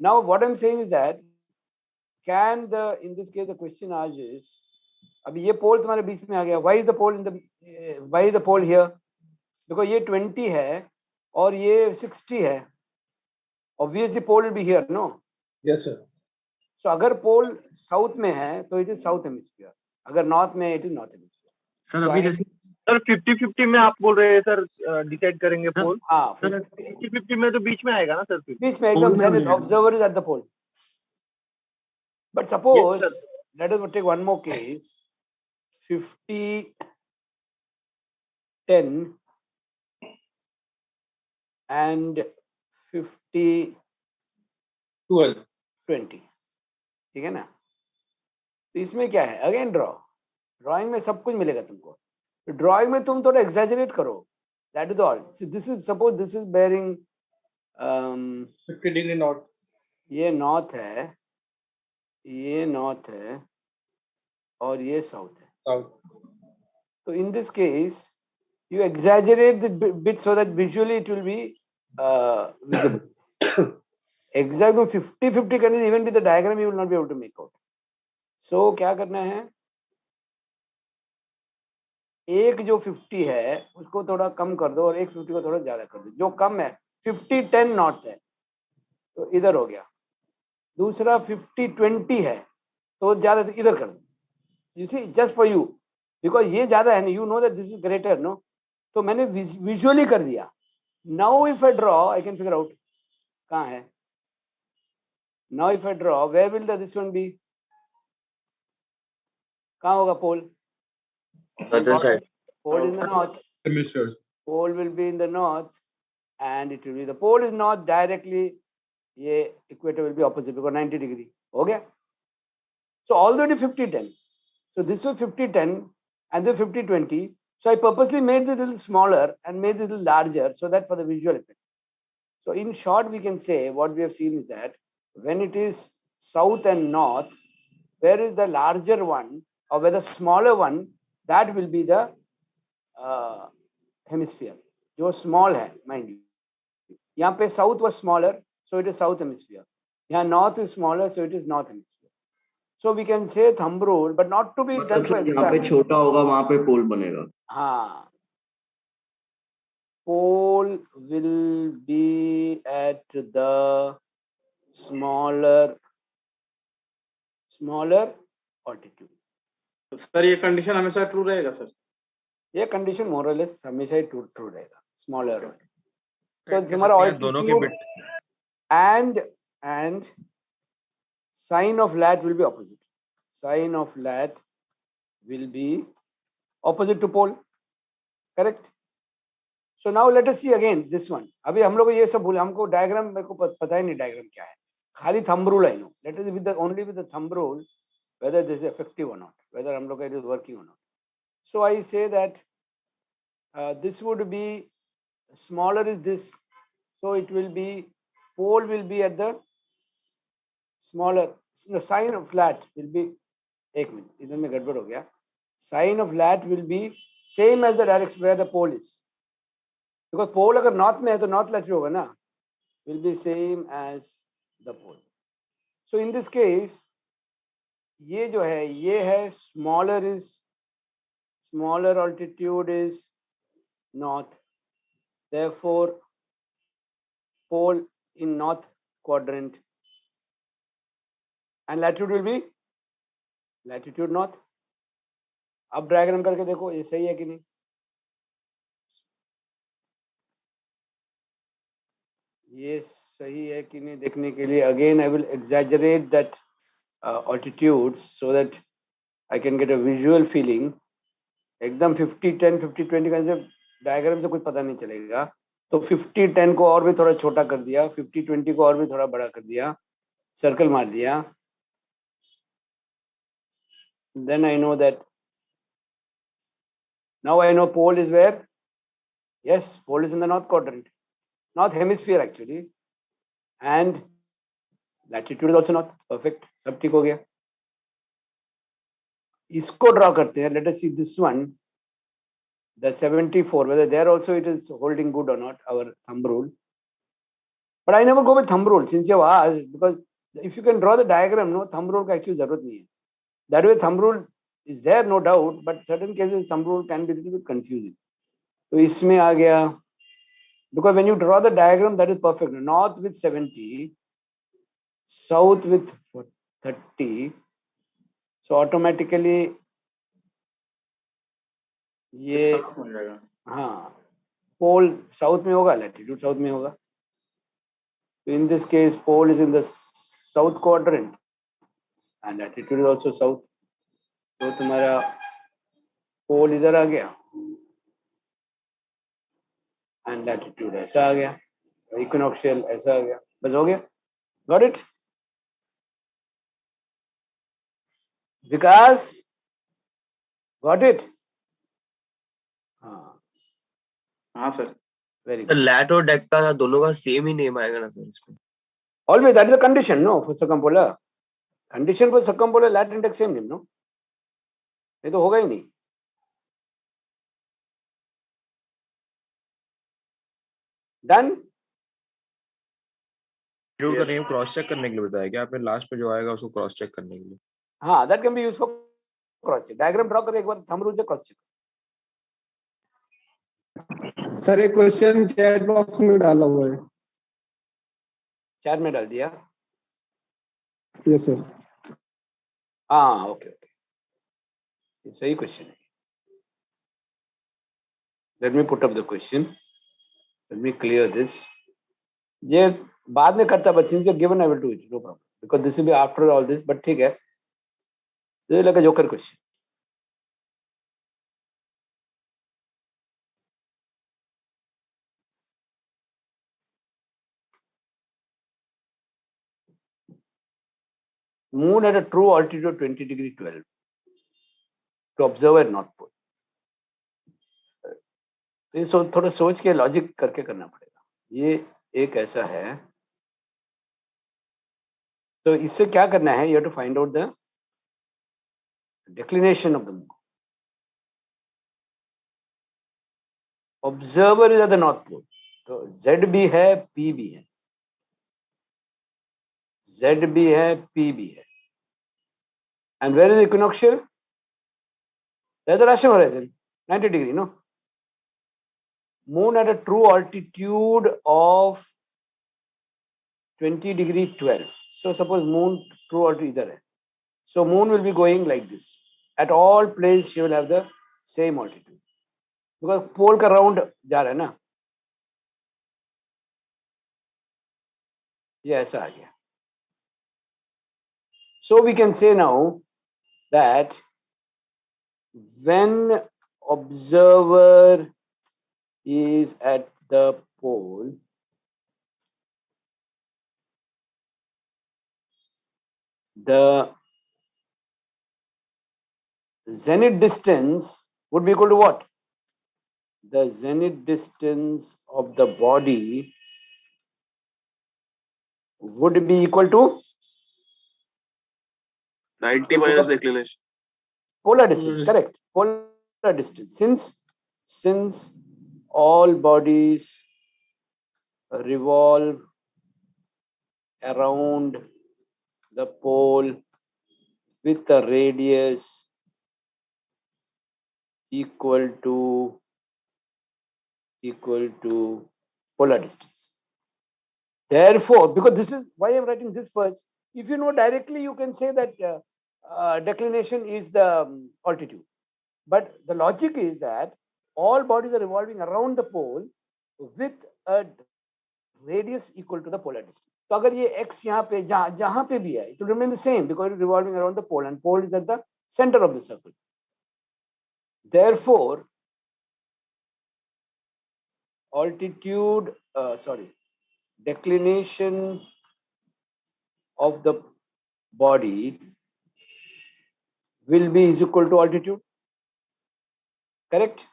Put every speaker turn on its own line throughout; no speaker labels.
Now what I'm saying is that can the, in this case the question asked is, अब ये पोल तुम्हारे बीच में आ गया, why is the pole in the, why is the pole here? Because ये 20 है और ये 60 है, obviously pole will be here, no?
Yes, sir.
So अगर पोल साउथ में है तो it is south hemisphere, अगर नॉर्थ में it is north hemisphere.
Sir अभी जैसे
सर 50-50 में आप बोल रहे हैं सर, डिसाइड करेंगे पोल।
हाँ,
50-50 में तो बीच में आएगा ना सर फिर।
बीच में एकदम zenith, observer is at the pole. But suppose
Yes,
let us take one more case, 50-10 and 50-20,
12.
ठीक है ना? तो इसमें क्या है, अगेन ड्राइंग में सब कुछ मिलेगा तुमको, ड्राइंग में तुम थोड़ा एग्जैजरेट करो, that is all. This is, suppose this is bearing
50 degree north.
ये नॉर्थ है, ये नॉर्थ है और ये साउथ है.
South.
So in this case, you exaggerate the bit so that visually it will be visible. Exactly 50-50 can even be the diagram, you will not be able to make out. So क्या करना है, एक जो 50 है उसको थोड़ा कम कर दो और एक 50 को थोड़ा ज्यादा कर दो. जो कम है 50-10 नॉर्थ है तो इधर हो गया, दूसरा 50-20 है तो ज्यादा तो इधर कर दो. You see, just for you, because ये ज्यादा है ना, you know that this is greater, no? तो मैंने विजुअली कर दिया. Now if I draw, I can figure out कहाँ है. Now if I draw, where will this one be? कहाँ होगा पोल?
Other side.
Pole in the north.
Hemisphere.
Pole will be in the north, and it will be, the pole is not directly, ये equator will be opposite because 90 degree. हो गया? So already 50-10. So this was 50-10 and then 50-20. So I purposely made this a little smaller and made this a little larger so that for the visual effect. So in short, we can say what we have seen is that when it is south and north, where is the larger one or where the smaller one, that will be the hemisphere. जो small है, mind you. यहाँ पे south was smaller, so it is south hemisphere. यहाँ north is smaller, so it is north hemisphere. So we can say thumb rule, but not to be done for
यहाँ पे छोटा होगा वहाँ पे पोल बनेगा.
हाँ, pole will be at the smaller altitude.
Sir ये कंडीशन हमेशा ट्रू रहेगा सर?
ये कंडीशन मोर और लेस हमेशा ही ट्रू रहेगा, स्मॉलर. तो तुम्हारा altitude and sign of lat will be opposite. Sign of lat will be opposite to pole, correct? So now let us see again this one. अभी हम लोग ये सब भूल, हमको डायग्राम मेरे को पता ही नहीं डायग्राम क्या है, खाली thumb rule I know. Let us with the only with the thumb rule whether this is effective or not, whether हम लोग it is working or not. So I say that this would be smaller is this, so it will be, pole will be at the smaller, no, sign of lat will be, एक minute इधर में गड़बड़ हो गया, sign of lat will be same as the direction where the pole is, because pole अगर north में है तो north latitude होगा ना, will be same as the pole. So in this case ये जो है ये है smaller altitude is north, therefore pole in north quadrant, and latitude will be latitude north. अब डायग्राम करके देखो ये सही है कि नहीं. ये सही है कि नहीं देखने के लिए again I will exaggerate that altitudes so that I can get a visual feeling. एकदम 50-10 50-20 का से डायग्राम से कुछ पता नहीं चलेगा, तो 50-10 को और भी थोड़ा छोटा कर दिया, 50-20 को और भी थोड़ा बड़ा कर दिया, सर्कल मार दिया. Then I know that now I know pole is where? Yes, pole is in the north quadrant, north hemisphere actually, and latitude is also north. Perfect, सब ठीक हो गया. इसको ड्रॉ करते हैं. Let us see this one, the 74, whether there also it is holding good or not, our thumb rule. But I never go with thumb rule since you have asked, because if you can draw the diagram, no thumb rule का actually जरूरत नहीं है. That way thumb rule is there, no doubt, but certain cases thumb rule can be a little bit confusing. तो इसमें आ गया, because when you draw the diagram, that is perfect. North with 70, south with 30, so automatically ये
साथ हो जाएगा.
हाँ pole south में होगा, लैटिट्यूड साउथ में होगा. So in this case, pole is in the south quadrant and latitude is also south. तो तुम्हारा pole इधर आ गया and latitude ऐसा आ गया, equinoctial ऐसा आ गया, बस हो गया. Got it? Vikas, got it? हाँ,
हाँ सर.
very
तो
good.
लैट और डेक्टा दोनों का सेम ही नेम आएगा ना सर इसमें?
Always that is a condition, no, for circumpolar. Condition for circumpolar lat and deck same name, no? ये तो होगा ही नहीं. Done?
ड्यूड का नेम क्रॉस चेक करने के लिए बताया क्या आपने? लास्ट पे जो आएगा उसको क्रॉस चेक करने के लिए.
हाँ, that can be used for cross check. Diagram draw करके एक बार thumb rule से cross check.
सर एक क्वेश्चन चैट बॉक्स में डाला हुआ है.
चार में डाल दिया.
Yes sir.
हाँ, ओके ओके, सही क्वेश्चन है. Let me put up the question. Let me clear this. ये बाद में करता, but since you're given, I will do it. No problem. Because this will be after all this. But ठीक है. This is like a joker question. Moon at a true altitude of 20 degree 12 to observe at North Pole. तो ये थोड़ा सोच के logic करके करना पड़ेगा. ये एक ऐसा है, तो इससे क्या करना है? You have to find out the declination of the moon. Observer is at the North Pole. तो Z भी है, P भी है. Z भी है, P भी है. And where is equinoctial? There's a Russian horizon, 90 degree, no? Moon at a true altitude of 20 degree 12. So suppose moon true altitude इधर है. So moon will be going like this. At all places she will have the same altitude. Because pole का round जा रहा है ना. ये ऐसा आ गया. So we can say now that when observer is at the pole, the zenith distance would be equal to what? The zenith distance of the body would be equal to
90 minus declination.
polar distance, correct? Polar distance. Since all bodies revolve around the pole with a radius equal to polar distance. Therefore, because this is why I'm writing this first, if you know directly, you can say that declination is the altitude. But the logic is that all bodies are revolving around the pole with a radius equal to the polar distance. तो अगर ये x यहाँ पे जहाँ पे भी है, it will remain the same because it is revolving around the pole and pole is at the center of the circle. Therefore, declination of the body will be is equal to altitude. Correct?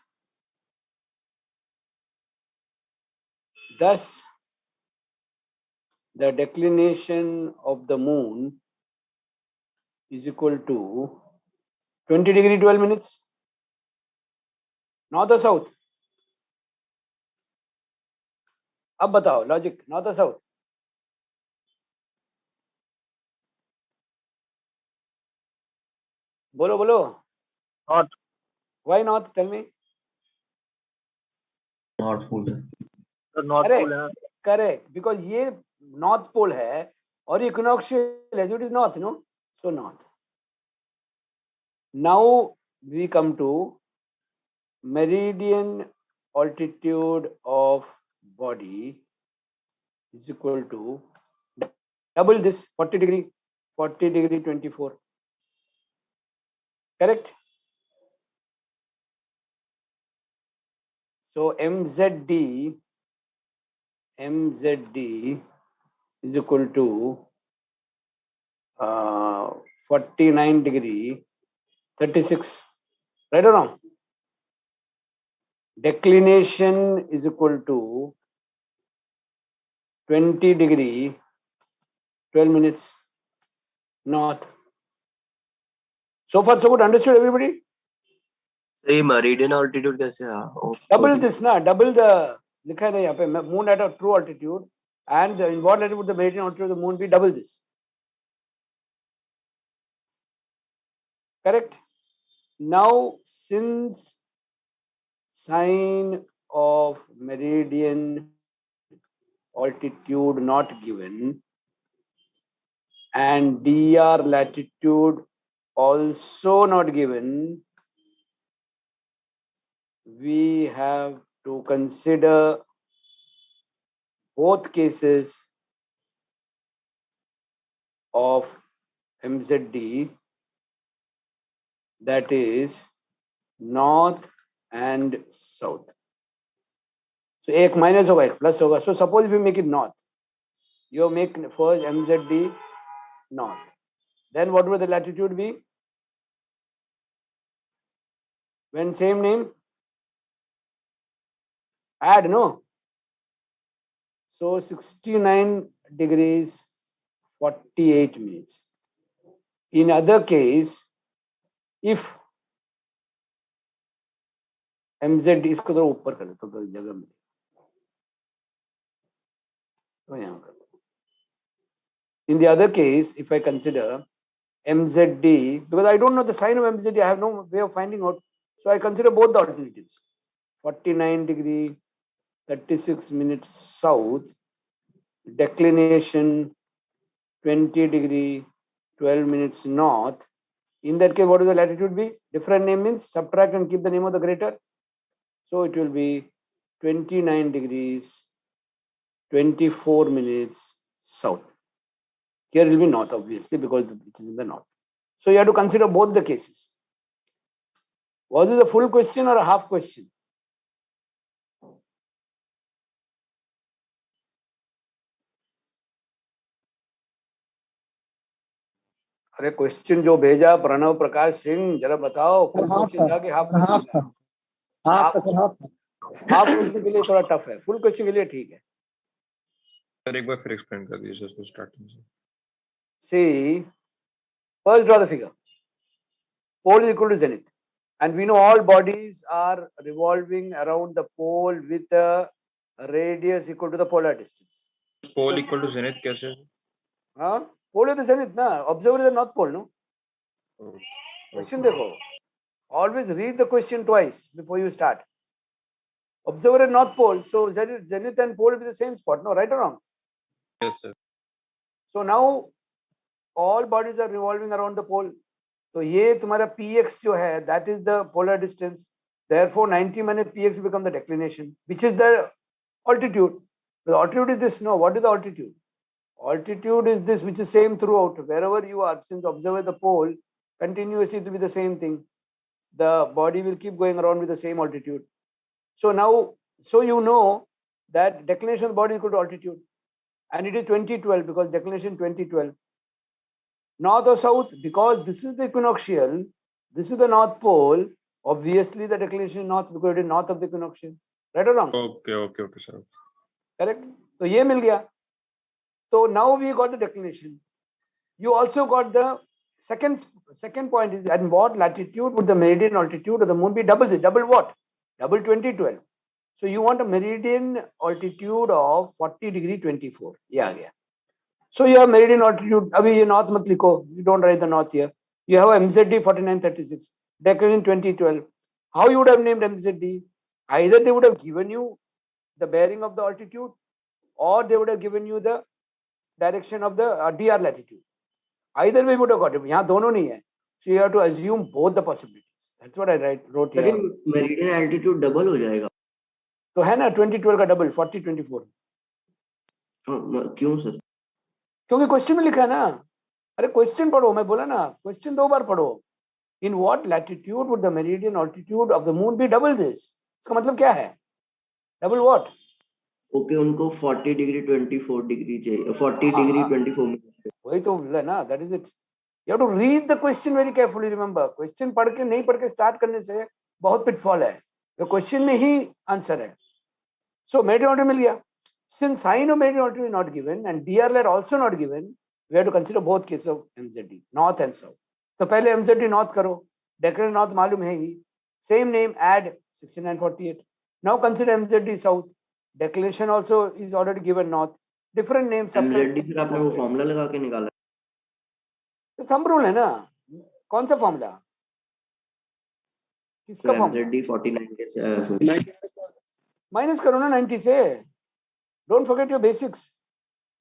Thus, the declination of the moon is equal to 20 degree 12 minutes. North or south? अब बताओ logic, north और south? बोलो बोलो.
North.
Why not? Tell me.
North pole है
Sir, North
Correct.
Pole है.
Correct. Because ये North Pole है और equinoctial as it is north, you know. So north. Now we come to meridian altitude of body is equal to double this 40 degree 24. Correct? So MZD is equal to 49 degree 36. Right or wrong? Declination is equal to 20 degree 12 minutes north. So far so good. Understood everybody?
ये meridian altitude कैसे
Double this ना, double the लिखा है ना यहाँ पे moon at a true altitude and in what latitude would the meridian altitude of the moon be? Double this. Correct? Now since sign of meridian altitude not given and dr latitude also not given, we have to consider both cases of MZD, that is north and south. So एक minus होगा एक plus होगा. So suppose we make it north. You make first MZD north. Then what will the latitude be? When same name? Add, no? So 69 degrees 48 minutes. In other case, if MZ इसको थोड़ा ऊपर कर तो जगह में तो यहाँ कर. In the other case, if I consider MZD, because I don't know the sign of MZD, I have no way of finding out. So I consider both the alternatives. 49 degree 36 minutes south, declination 20 degree 12 minutes north. In that case, what will the latitude be? Different name means subtract and keep the name of the greater. So it will be 29 degrees 24 minutes south. Here it will be north, obviously, because it is in the north. So you have to consider both the cases. Was this a full question or a half question? अरे question जो भेजा प्रणव प्रकाश सिंह जरा बताओ. Full question था कि half question था? Half question के लिए थोड़ा टफ है, फुल क्वेश्चन के लिए ठीक है.
सर एक बार फिर एक्सप्लेन कर दीजिए सर स्टार्टिंग से.
See, first draw the figure. Pole is equal to zenith, and we know all bodies are revolving around the pole with a radius equal to the polar distance.
Pole equal to zenith कैसे?
हाँ, pole is the zenith ना, observer is the north pole, no? Question देखो. Always read the question twice before you start. Observer is north pole, so zenith and pole will be the same spot, no? Right or wrong?
Yes sir.
So now all bodies are revolving around the pole. तो ये तुम्हारा px जो है, that is the polar distance. Therefore 90 minus px will become the declination, which is the altitude. The altitude is this, no? What is the altitude? Altitude is this, which is same throughout. Wherever you are, since observe the pole, continuously it will be the same thing. The body will keep going around with the same altitude. So now, so you know that declination of the body is equal to altitude. And it is 2012 because declination 2012. North or south, because this is the equinoctial, this is the north pole, obviously the declination is north because it is north of the equinoctial. Right or wrong?
Okay sir.
Correct? So ये मिल गया. So now we got the declination. You also got the second point is at what latitude would the meridian altitude of the moon be? Double this. Double what? Double 2012. So you want a meridian altitude of 40 degree 24. ये आ गया. So you have meridian altitude. अभी ये north मत लिखो. You don't write the north here. You have MZD 4936 declared in 2012. How you would have named MZD? Either they would have given you the bearing of the altitude, or they would have given you the direction of the DR latitude. Either way, you would have got it. यहाँ दोनों नहीं है. So you have to assume both the possibilities. That's what I wrote here.
लेकिन meridian altitude double हो जाएगा.
तो है ना 2012 का डबल 4024.
क्यों सर?
क्योंकि क्वेश्चन में लिखा है ना. अरे क्वेश्चन पढ़ो, मैं बोला ना क्वेश्चन 2 बार पढ़ो. In what latitude would the meridian altitude of the moon be double this? इसका मतलब क्या है? Double what?
ओके, उनको 40 डिग्री 24 डिग्री चाहिए. 40 डिग्री 24 मिनट.
वही तो बोला ना. That is it. You have to read the question very carefully. Remember, question पढ़ के नहीं पढ़ के स्टार्ट करने से बहुत पिटफॉल है. तो क्वेश्चन में ही आंसर है. So meridian altitude मिल गया. Since sign of meridian altitude is not given and DR lat also not given, we have to consider both cases of MZD, north and south. तो पहले MZD north करो. Declared north मालूम है ही. Same name, add 6948. Now consider MZD south. Declaration also is already given north. Different names.
एमजेडी फिर आपने वो formula लगा के निकाला.
तो थंब रूल है ना. कौन सा फॉर्मूला? किसका फॉर्मूला?
एमजेडी 49 के
माइनस करो ना 90 से. Don't forget your basics.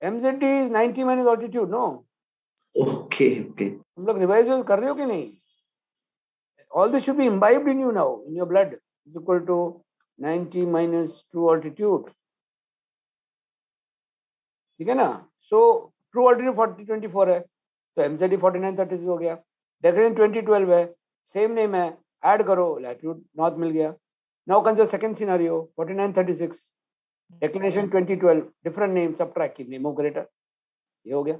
MZD is 90 minus altitude, no?
Okay okay.
तुम लोग रिवाइज कर रहे हो कि नहीं? All this should be imbibed in you now, in your blood. Is equal to 90 minus true altitude. ठीक है ना? So true altitude 4024 है. तो MZD 4936 हो गया. Declaration 2012 है. Same name है. Add करो, latitude north मिल गया. Now consider second scenario 4936. Declaration 2012, different name, subtract, keep name of greater. ये हो गया.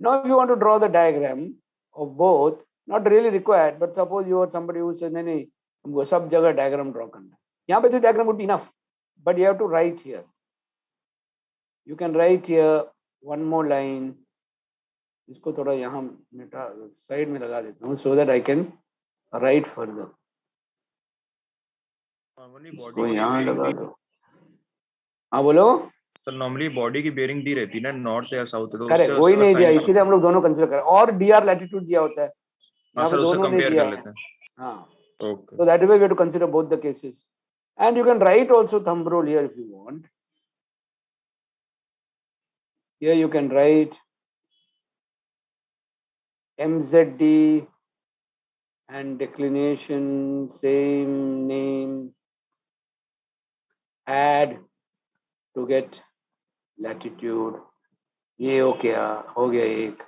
Now if you want to draw the diagram of both, not really required, but suppose you are somebody who says नहीं हमको सब जगह diagram draw करना है. यहाँ पे तो diagram would be enough, but you have to write here. You can write here one more line. इसको थोड़ा यहाँ मिटा साइड में लगा देता हूँ so that I can write further. इसको यहाँ लगा दो. हाँ बोलो.
सर नॉर्मली बॉडी की बेयरिंग दी रहती है ना नॉर्थ या साउथ. तो
करेक्ट, वही नहीं दिया, इसीलिए हम लोग दोनों कंसीडर करें. और DR लैटिट्यूड दिया होता है.
हां सर, उससे कंपेयर कर लेते हैं.
हाँ,
okay.
so that way we have to consider both the cases, and you can write also thumb rule here if you want. Here you can write MZD and declination, same name, add to get latitude. ये हो गया एक.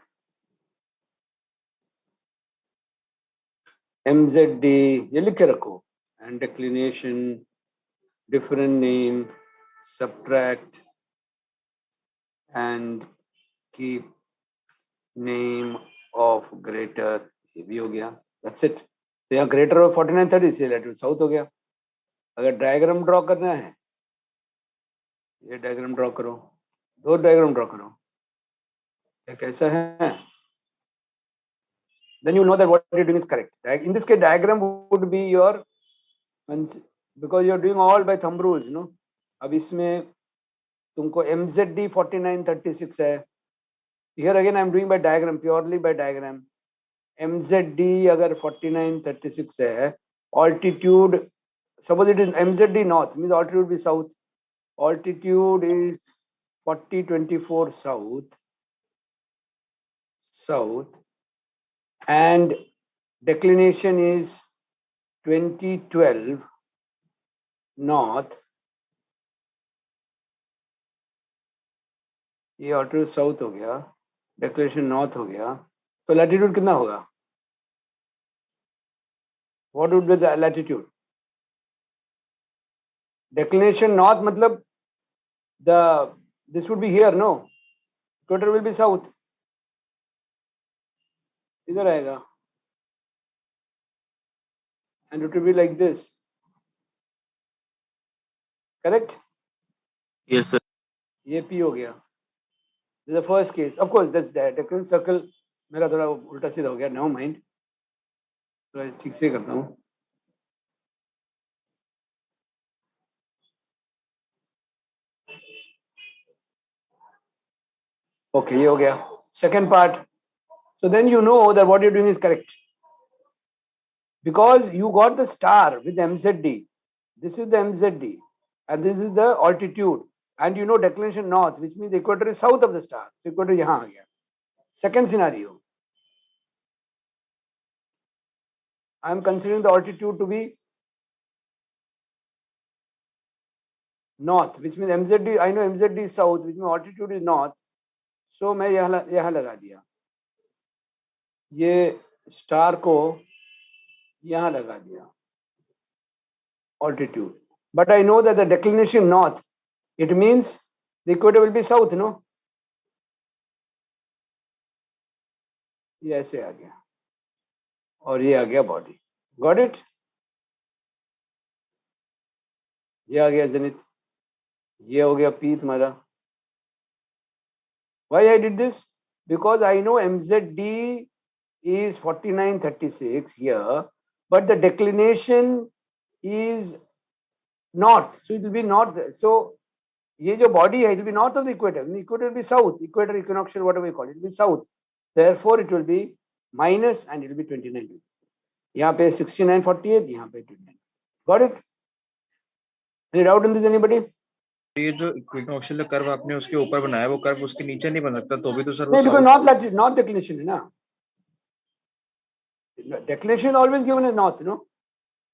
MZD ये लिख के रखो, and declination, different name, subtract and keep name of greater. ये भी हो गया. That's it. तो यहाँ greater of 4930 से latitude south हो गया. अगर डायग्राम ड्रॉ करना है, ये डायग्राम ड्रॉ करो, दो डायग्राम ड्रॉ करो. ये कैसा है? Then you know that what you're doing is correct. In this case, diagram would be your, because you're doing all by thumb rules, no? अब इसमें तुमको MZD 4936 है. Here again I'm doing by diagram, purely by diagram. MZD अगर 4936 है, altitude, suppose it is MZD north, means altitude will be south. Altitude is 4024 south, and declination is 2012 north. ये altitude south हो गया, declination north हो गया. तो latitude कितना होगा? What would be the latitude? Declination north मतलब this would be here, no? Equator will be south. इधर आएगा. And it will be like this. Correct?
Yes sir.
ये P हो गया. This is the first case. Of course, this declination circle मेरा थोड़ा उल्टा सीधा हो गया. Never mind. तो ठीक से करता हूँ. Okay, ये हो गया. Second part. So then you know that what you're doing is correct. because you got the star with MZD. This is the MZD, and this is the altitude. And you know declination north, which means the equator is south of the star. So equator यहाँ आ गया. Second scenario, I am considering the altitude to be north, which means MZD. I know MZD is south, which means altitude is north. So मैं यहाँ लगा दिया. ये star को यहाँ लगा दिया. Altitude. But I know that the declination north, it means the equator will be south, no? ये ऐसे आ गया और ये आ गया बॉडी. Got it? ये आ गया जेनिथ. ये हो गया पी तुम्हारा. Why I did this? Because I know MZD is 4936 here, but the declination is north, so it will be north. So ये जो body है, it will be north of the equator. The equator will be south. Equator, equinoctial, whatever you call it, will be south. Therefore, it will be minus and it will be 29. यहाँ पे 6948, यहाँ पे 29. Got it? Any doubt in this, anybody?
ये जो इक्विनॉक्शियल curve आपने उसके ऊपर बनाया वो कर्व उसके नीचे नहीं बन सकता तो भी तो सर वो
नहीं, because
south-
north latitude, north declination है ना. Declination is always given as north, no?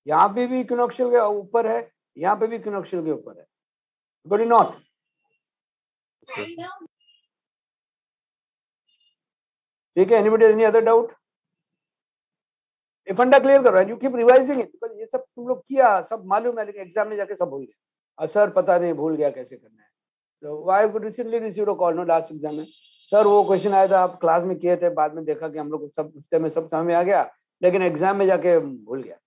यहाँ पे भी इक्विनॉक्शियल के ऊपर है, यहाँ पे भी इक्विनॉक्शियल के ऊपर है. But in north. ठीक है? Anybody has any other doubt? ये फंडा क्लियर करो and you keep revising it because ये सब तुम लोग किया, सब मालूम है, लेकिन एग्जाम में जाके सब भूल गए. सर पता नहीं, भूल गया कैसे करना है. So I recently received a call, no, last exam में. सर वो क्वेश्चन आया था, आप क्लास में किए थे, बाद में देखा कि हम लोग सब उसके में सब समझ में आ गया, लेकिन एग्जाम में जाके भूल गया.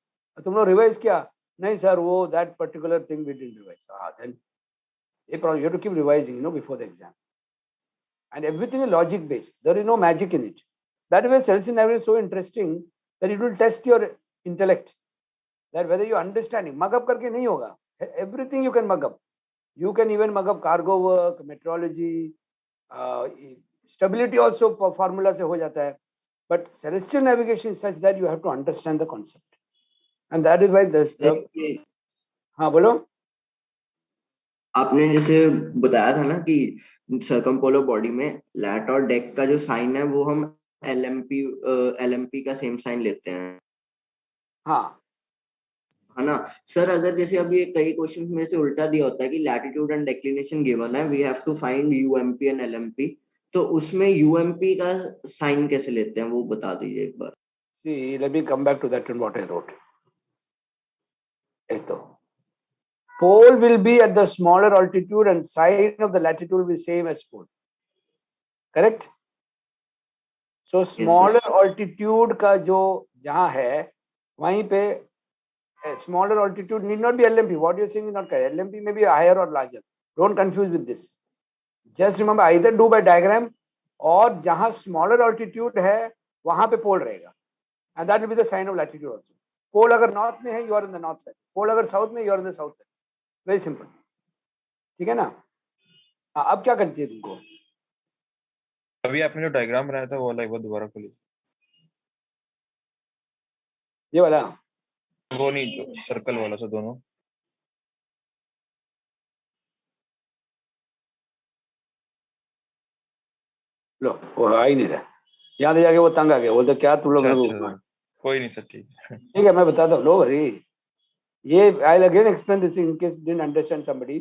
तुम लोग रिवाइज किया? नहीं सर, वो that particular thing we didn't revise. Then a problem, you have to keep revising, you know, before the exam. And everything is logic based. There is no magic in it. That way, Celsius navigation is so interesting that it will test your intellect. That whether you understanding, mug up करके नहीं होगा. Everything you can mug up. You can even mug up cargo work, meteorology, stability also formula से हो जाता है. But celestial navigation is such that you have to understand the concept. And that is why this. हाँ बोलो.
आपने जैसे बताया था ना कि सर्कमपोलर बॉडी में लैट और डेक का जो साइन है वो हम एलएमपी का सेम साइन लेते हैं.
हाँ.
है ना सर? अगर जैसे अभी कई क्वेश्चंस में से उल्टा दिया होता है कि लैटिट्यूड एंड डिक्लिनेशन गिवन है, we have to find UMP and LMP, तो उसमें यूएमपी का साइन कैसे लेते हैं वो बता दीजिए एक बार.
See, let me come back to that and what I wrote. Pole will be at the smaller altitude and sign of the latitude will be same as pole. Correct? So smaller altitude का जो जहाँ है वहीं पे smaller altitude need not be LMP. What you're saying is not correct. LMP may be higher or larger. Don't confuse with this. Just remember either do by diagram और जहाँ smaller altitude है वहाँ पे pole रहेगा. And that will be the sign of latitude also. Pole अगर north में है, you are in the north side. Pole अगर south में, you are in the south side. Very simple. ठीक है ना? अब क्या करनी चाहिए तुमको?
अभी आपने जो डायग्राम बनाया था वो वाला एक बार दोबारा खोलिए.
ये वाला.
वो नहीं, जो सर्कल वाला सा दोनों.
लो वो आ ही नहीं रहा. यहाँ से जाके वो तंग आ गया. बोलते क्या तुम लोग.
अच्छा, कोई नहीं सर, ठीक है.
ठीक है, मैं बताता हूँ. लो वरी ये I'll again explain this in case you didn't understand somebody.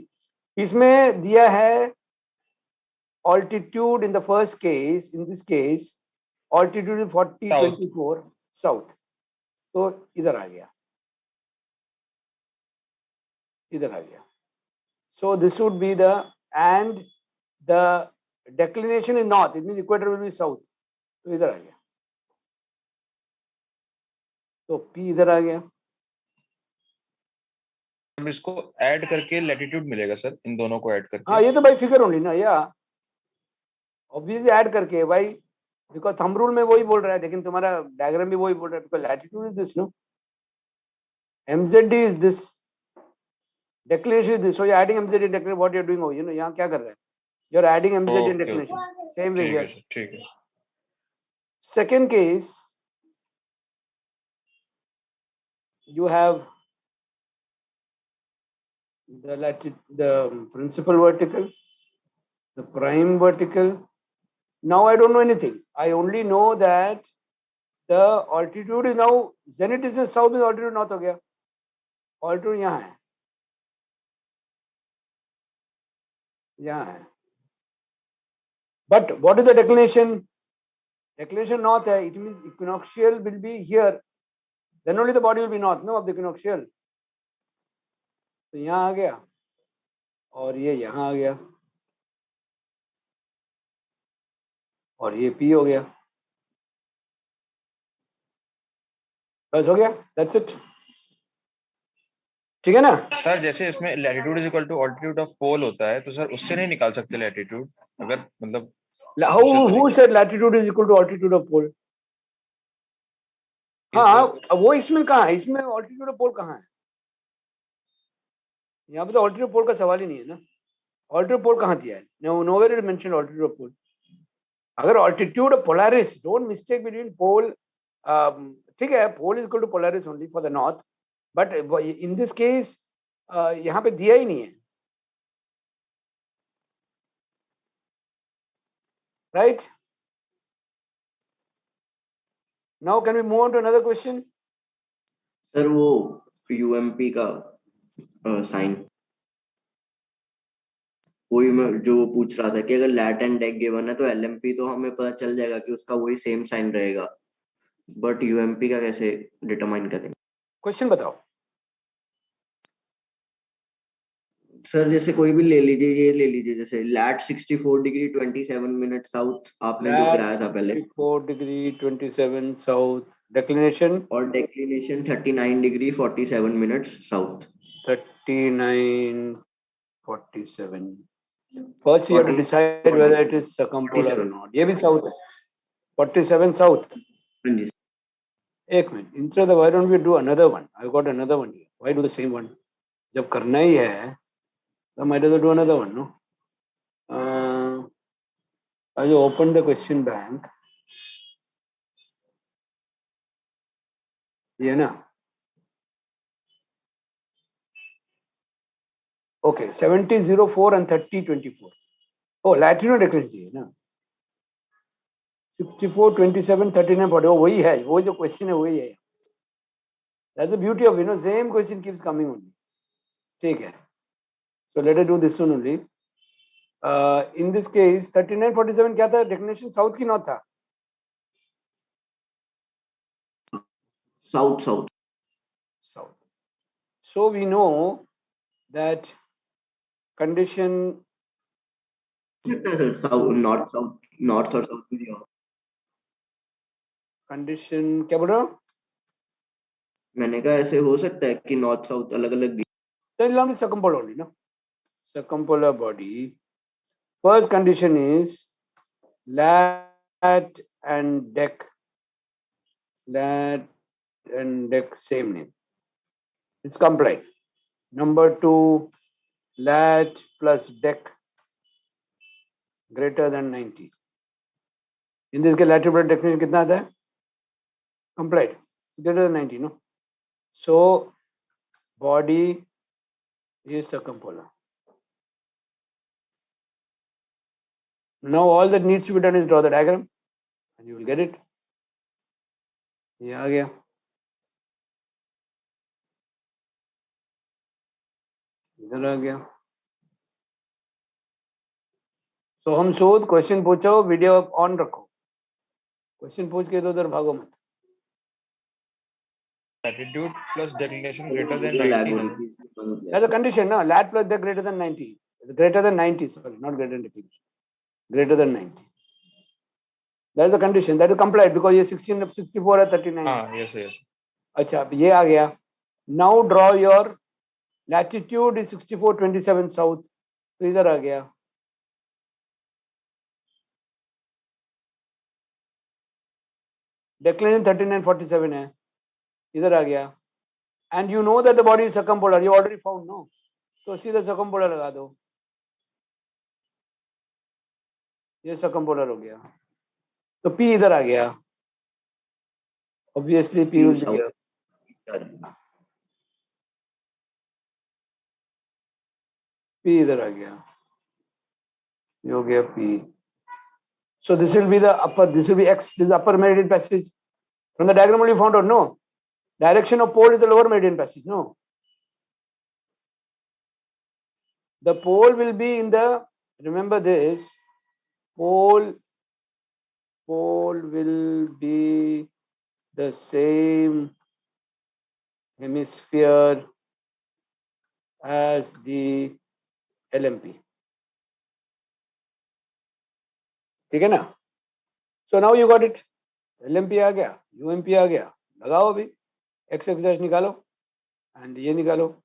इसमें दिया है altitude in the first case, in this case altitude is 4024 south. तो इधर आ गया, इधर आ गया. So this would be the, and the declination is north, it means equator will be south. तो इधर आ गया. तो P इधर आ गया.
हम इसको ऐड करके लैटिट्यूड मिलेगा सर, इन दोनों को ऐड करके.
हाँ, ये तो भाई फिगर ओनली ना. या ऑब्वियसली ऐड करके भाई, बिकॉज थंब रूल में वही बोल रहा है, लेकिन तुम्हारा डायग्राम भी वही बोल रहा है. Because latitude is this, no, MZD is this, declination is this. So you adding MZD declination. What you are doing, you know, यहाँ क्या कर रहे हैं? You are adding MZD declination. Same way here.
ठीक है.
Second case, you have the principal vertical, the prime vertical. Now I don't know anything. I only know that the altitude is now zenith is in south में altitude north हो गया. Altitude यहाँ है. यहाँ है. But what is the declination? Declination north है. It means equinoctial will be here. Then only the body will be north, no, of the equinoctial. तो यहाँ आ गया और ये यहाँ आ गया और ये P हो गया. बस हो गया. That's it. ठीक है ना?
सर जैसे इसमें latitude is equal to altitude of pole होता है तो सर उससे नहीं निकाल सकते लैटिट्यूड अगर मतलब
Who said latitude is equal to altitude of pole? हाँ, वो इसमें कहाँ है? इसमें altitude of pole कहाँ है? यहाँ पे तो altitude pole का सवाल ही नहीं है ना. Altitude pole कहाँ दिया है? No, nowhere it mentioned altitude of pole. अगर altitude of Polaris, don't mistake between pole. ठीक है, pole is equal to Polaris only for the north, but in this case यहाँ पे दिया ही नहीं है. Right? Now can we move on to another question?
Sir वो UMP का sign वही मैं जो वो पूछ रहा था कि अगर लैट एंड डेक गिवन है तो एलएमपी तो हमें पता चल जाएगा कि उसका वही सेम साइन रहेगा, बट यूएमपी का कैसे डिटरमाइन करेंगे?
क्वेश्चन बताओ
सर जैसे कोई भी ले लीजिए, ये ले लीजिए जैसे लैट 64 डिग्री 27 मिनट साउथ आपने जो गिराया था पहले,
64 डिग्री 27 साउथ डेक्लिनेशन
और declination 39 degree 47 minutes south.
39 47. First you have to decide whether it is circumpolar or not. ये भी साउथ है. 47 साउथ.
हाँ जी.
एक minute. Instead of why don't we do another one? I've got another one here. Why do the same one? जब करना ही है तो might as well do another one, no? I will open the question bank. ये ना. Okay, 7004 and 3024. Oh, latitude declination चाहिए ना. 64, 27, 39, 40. वो वही है. वो जो question है वही है. That's the beauty of, same question keeps coming only. ठीक है. So let us do this one only. In this case, 39, 47 क्या था? Declination south की north था.
South.
So we know that condition
south, north और south भी दिया.
condition क्या बोल रहे हो?
मैंने कहा ऐसे हो सकता है कि नॉर्थ साउथ अलग अलग दिए.
Then long is circumpolar only, no? Circumpolar body. First condition is lat and deck. Lat and deck same name. It's complied. Number 2, lat plus deck greater than 90. In this case, lateral declination कितना आता है? Complied. Greater than 90, no? So body is circumpolar. Now all that needs to be done is draw the diagram and you will get it. ये आ गया. इधर आ गया. So हम शोध question पूछो, वीडियो ऑन रखो. क्वेश्चन पूछ के तो उधर भागो मत.
latitude plus declination greater than
जो
90
lag हो
ना.
रही थी.
That's a condition, no? Lat plus deck greater than 90. Greater than 90, sorry, not greater than declination. Greater than 90. That is the condition. That is complied because ये 16, 64 है 39.
हाँ yes.
अच्छा ये आ गया. Now draw your latitude is 64, 27 south. तो इधर आ गया. Declination 39, 47 है. इधर आ गया. And you know that the body is circumpolar. You already found, no? तो सीधा circumpolar लगा दो. ये circumpolar हो गया. तो P इधर आ गया. Obviously P will be here. P इधर आ गया, ये हो गया P. So this will be the upper, this will be X, this is upper meridian passage. From the diagram only found out, no? Direction of pole is the lower meridian passage, no? The pole will be in the, remember this, pole will be the same hemisphere as the LMP. ठीक है ना? So now you got it. LMP आ गया, UMP आ गया, लगाओ अभी, x dash निकालो, and ये निकालो,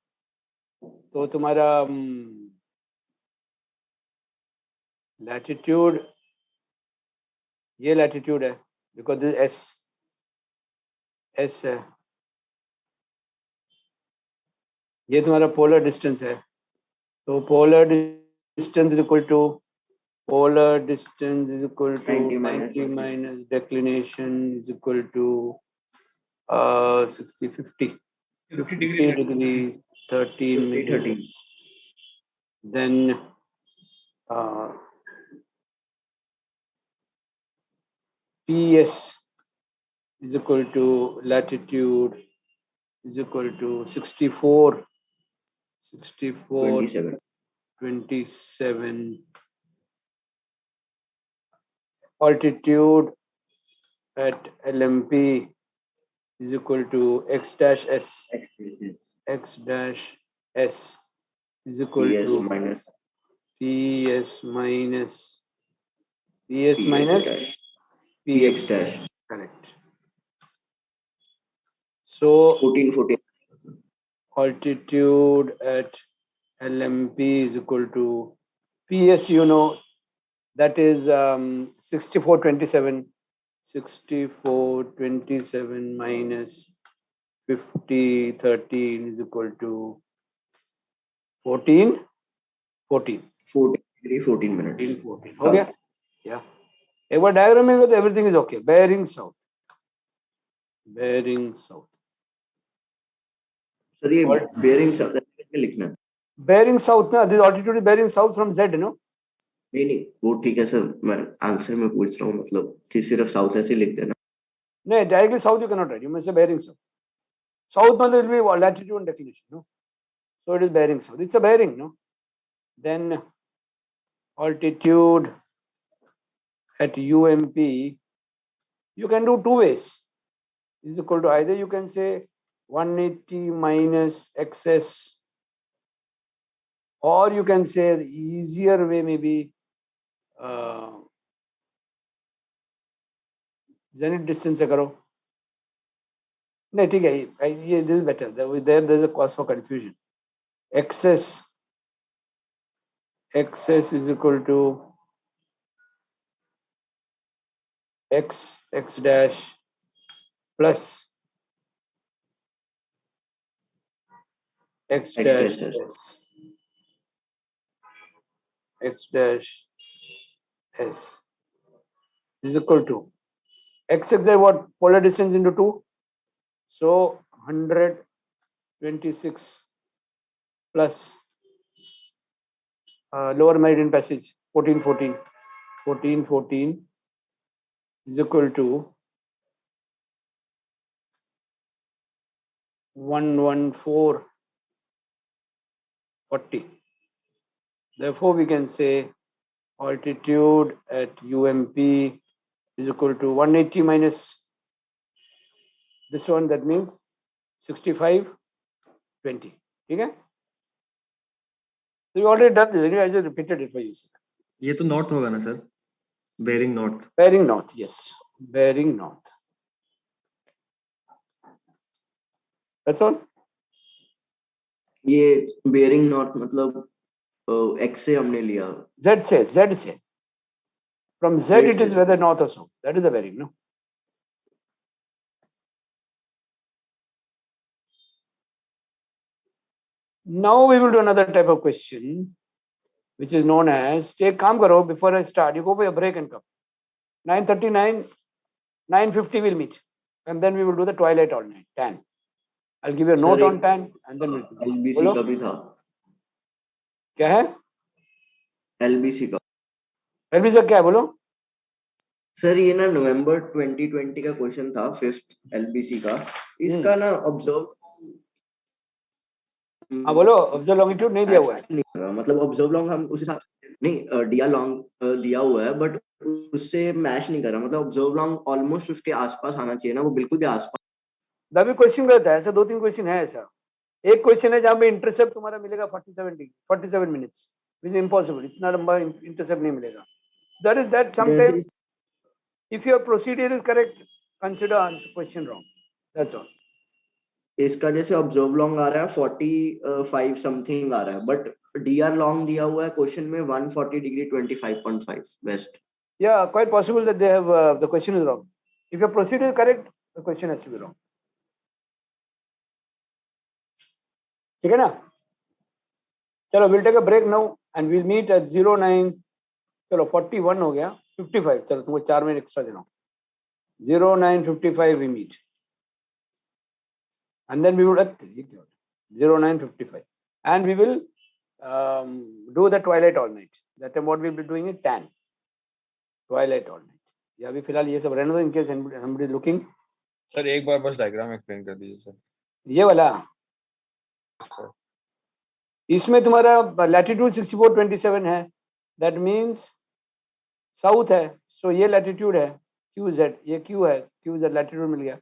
तो तुम्हारा latitude, ये latitude है, because this is S है, ये तुम्हारा polar distance है, तो polar distance is equal to
90
minus declination is equal to 60, 50 degree, 13
50,
minutes. Then PS is equal to latitude is equal to 64, 27. Altitude at LMP is equal to X dash S. X dash S is equal
PS
to
minus
PS minus
PX dash.
Correct. So
14.
altitude at LMP is equal to PS, you know, that is 6427. 6427 minus 50, 13 is equal to 14
degree, 14 minutes.
14. हो गया? Yeah. एक बार diagram में तो everything is okay. Bearing south.
Sir ये bearing south कैसे लिखना है?
Bearing south ना, this altitude is bearing south from Z, you know?
नहीं वो ठीक है सर, मैं आंसर में पूछ रहा हूँ, मतलब कि सिर्फ साउथ ऐसे लिख देना.
नहीं, directly south you cannot write. You must say bearing south. South मतलब will be latitude and declination, no? So it is bearing south. It's a bearing, no? Then altitude at UMP, you can do two ways. Is equal to either you can say 180 minus XS, or you can say the easier way maybe zenith distance से करो. नहीं ठीक है, ये this is better. There is a cause for confusion. XS is equal to X dash plus X dash S. X dash S is equal to X is what? Polar distance into 2. So 126 plus lower meridian passage 14 is equal to 11440. Therefore, we can say altitude at UMP is equal to 180 minus this one, that means 6520. Okay? So you already done this. I just repeated it for you.
ये तो north होगा ना sir? Bearing north.
Bearing north, yes. Bearing north. That's all.
ये bearing north मतलब X से हमने लिया.
Z say. From Z it is whether north or south. That is the bearing, no? Now we will do another type of question, which is known as, take काम करो before I start. You go for a break and come. 9:39, 9:50 we'll meet. And then we will do the twilight all night, 10. I'll give you a note on 10 and then we'll do.
LBC का भी था.
क्या है?
LBC का
LB sir क्या है बोलो?
Sir, ये ना नवंबर 2020 का क्वेश्चन था, 5th LBC का। इसका ना ऑब्जर्व
हाँ बोलो, ऑब्जर्व लॉन्गिट्यूड नहीं दिया हुआ है।
नहीं कर रहा, मतलब ऑब्जर्व लॉन्ग हम उस हिसाब से नहीं, डिया लॉन्ग दिया हुआ है, बट उससे मैच नहीं कर रहा। मतलब ऑब्जर्व लॉन्ग ऑलमोस्ट उसके आसपास आना चाहिए ना, वो बिल्कुल भी आसपास।
तभी क्वेश्चन रहता है, ऐसा 2-3 क्वेश्चन है ऐसा। एक क्वेश्चन है जहां पे इंटरसेप्ट तुम्हारा मिलेगा 47 मिनट्स, विच इज इम्पॉसिबल, इतना लंबा इंटरसेप्ट नहीं मिलेगा। That is that sometime if your procedure is correct, consider answer question wrong, that's all.
इसका जैसे ऑब्जर्व लॉन्ग आ रहा है 45 समथिंग आ रहा है, बट DR लॉन्ग दिया हुआ है क्वेश्चन में 140 डिग्री 25.5 west.
Yeah, quite possible that they have the question is wrong. If your procedure is correct, the question has to be wrong. ठीक है ना? चलो, we'll take a break now and we'll meet at 09. चलो 41 हो गया, 55, चलो तुमको 4 minute extra दे रहा हूँ। 09:55 we meet, and then we will 09:55, and we will do the twilight all night. That time what we'll be doing is tan twilight all night. या अभी फिलहाल ये सब रहने दो, in case somebody is looking.
Sir एक बार बस diagram explain कर दीजिए सर।
ये वाला
सर
इसमें तुम्हारा लैटिट्यूड 6427 है, दैट मीन्स साउथ है, सो ये लैटिट्यूड है QZ, ये Q है, QZ लैटिट्यूड मिल गया।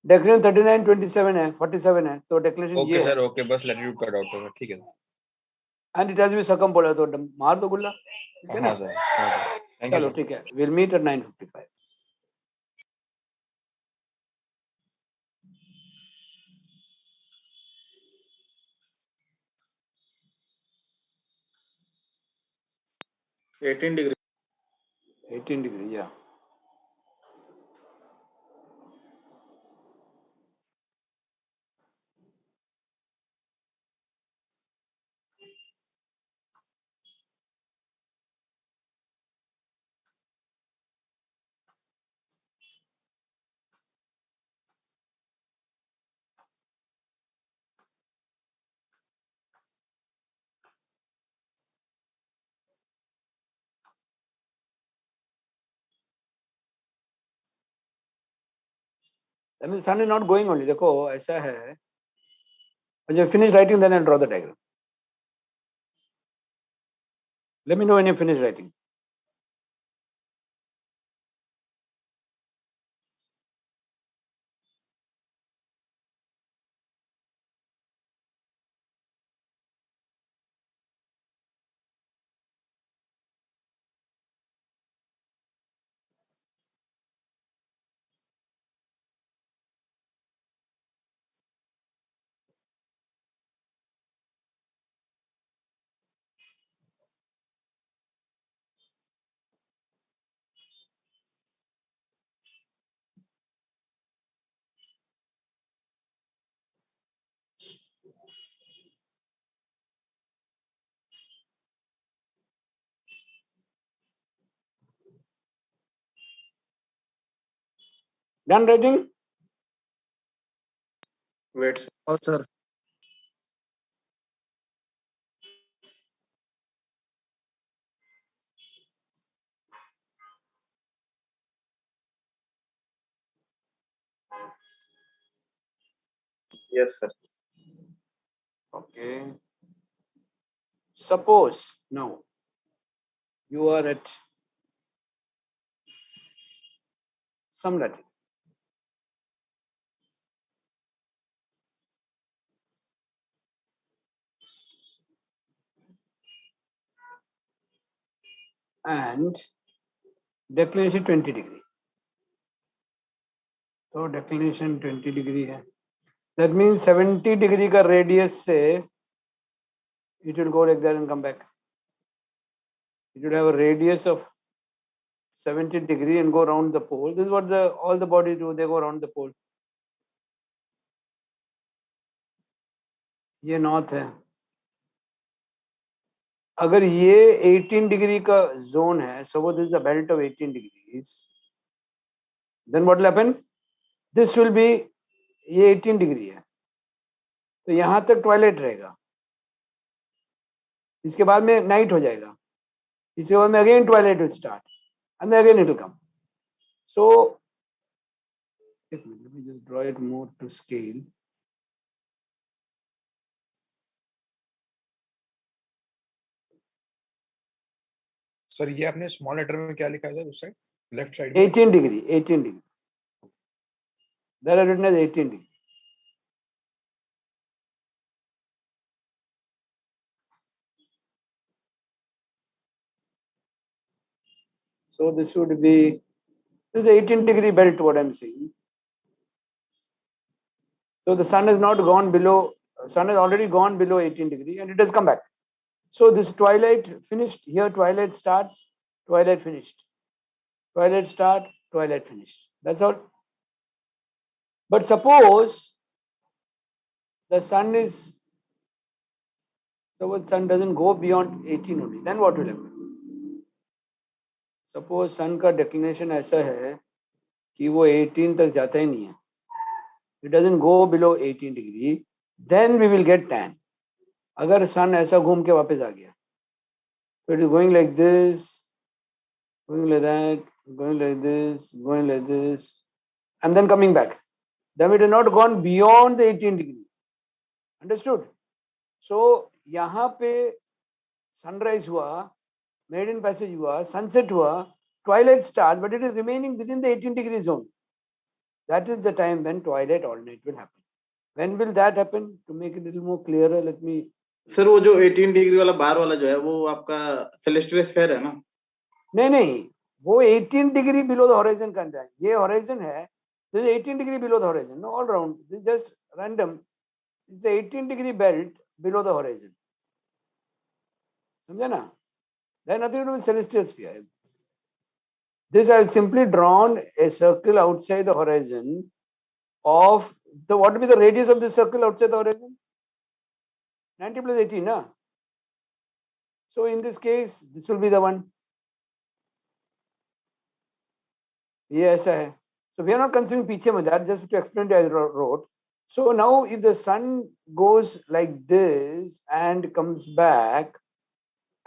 डेक्लेरेशन 3927 है, 47 है, तो डेक्लेरेशन
ओके
ये
सर,
है,
ओके, बस लैटिट्यूड का डाउट होगा, ठीक है।
एंड इट हैज बी सर्कमपोलर, तो मार दो गुल्ला, ठीक है ना?
हाँ सर, हाँ सर, थैंक यू
चलो
सर।
ठीक है, will meet at 9:55.
Eighteen degree
18 degree, yeah. I mean, sun is not going only. देखो ऐसा है, when you finish writing, then I'll draw the diagram. Let me know when you finish writing. Done writing?
Wait
और sir
yes sir.
Okay. Suppose now you are at some latitude. And declination 20 degree. So declination 20 degree है. That means 70 degree का radius से it will go like that and come back. It will have a radius of 70 degree and go around the pole. This is what all the bodies do. They go around the pole. ये north है. अगर ये 18 degree का zone है, suppose this is a belt of 18 degrees, then what will happen? This will be, ये 18 degree है, तो यहां तक ट्वाइलाइट रहेगा, इसके बाद में नाइट हो जाएगा, इसके बाद में again Twilight will start and again it will come. So let me just draw it more to scale.
Sir ये आपने स्मॉल लेटर में क्या लिखा है उस साइड लेफ्ट साइड में?
18 degree, 18 degree. There are written as 18 degree. So this would be, this is the 18 degree belt, what I'm saying. So the sun has not gone below, sun has already gone below 18 degree and it has come back. So this twilight finished, here twilight starts, twilight finished. Twilight start, twilight finished. That's all. But suppose the sun is, suppose sun doesn't go beyond 18 only, then what will happen? Suppose sun का declination ऐसा है कि वो 18 तक जाता ही नहीं है. It doesn't go below 18 degree, then we will get tan. अगर sun ऐसा घूम के वापस आ गया, so it is going like this, going like that, going like this, and then coming back. Then it has not gone beyond the 18 degree. Understood? So यहाँ पे sunrise हुआ, maiden passage हुआ, sunset हुआ, twilight starts, but it is remaining within the 18 degree zone. That is the time when twilight all night will happen. When will that happen? To make it a little more clearer, let me.
Sir वो जो 18 degree वाला बार वाला जो है वो आपका celestial sphere है ना?
नहीं, वो 18 degree below the horizon का है. ये horizon है. This is 18 degree below the horizon. No, all round. This is just random. It's the 18 degree belt below the horizon. समझा ना? That has nothing to do with celestial sphere. This I have simply drawn a circle outside the horizon of the, what will be the radius of this circle outside the horizon? 90 plus 18, na? So in this case, this will be the one. ये ऐसा है. So we are not considering पीछे में that, just to explain to you, I wrote. So now if the sun goes like this and comes back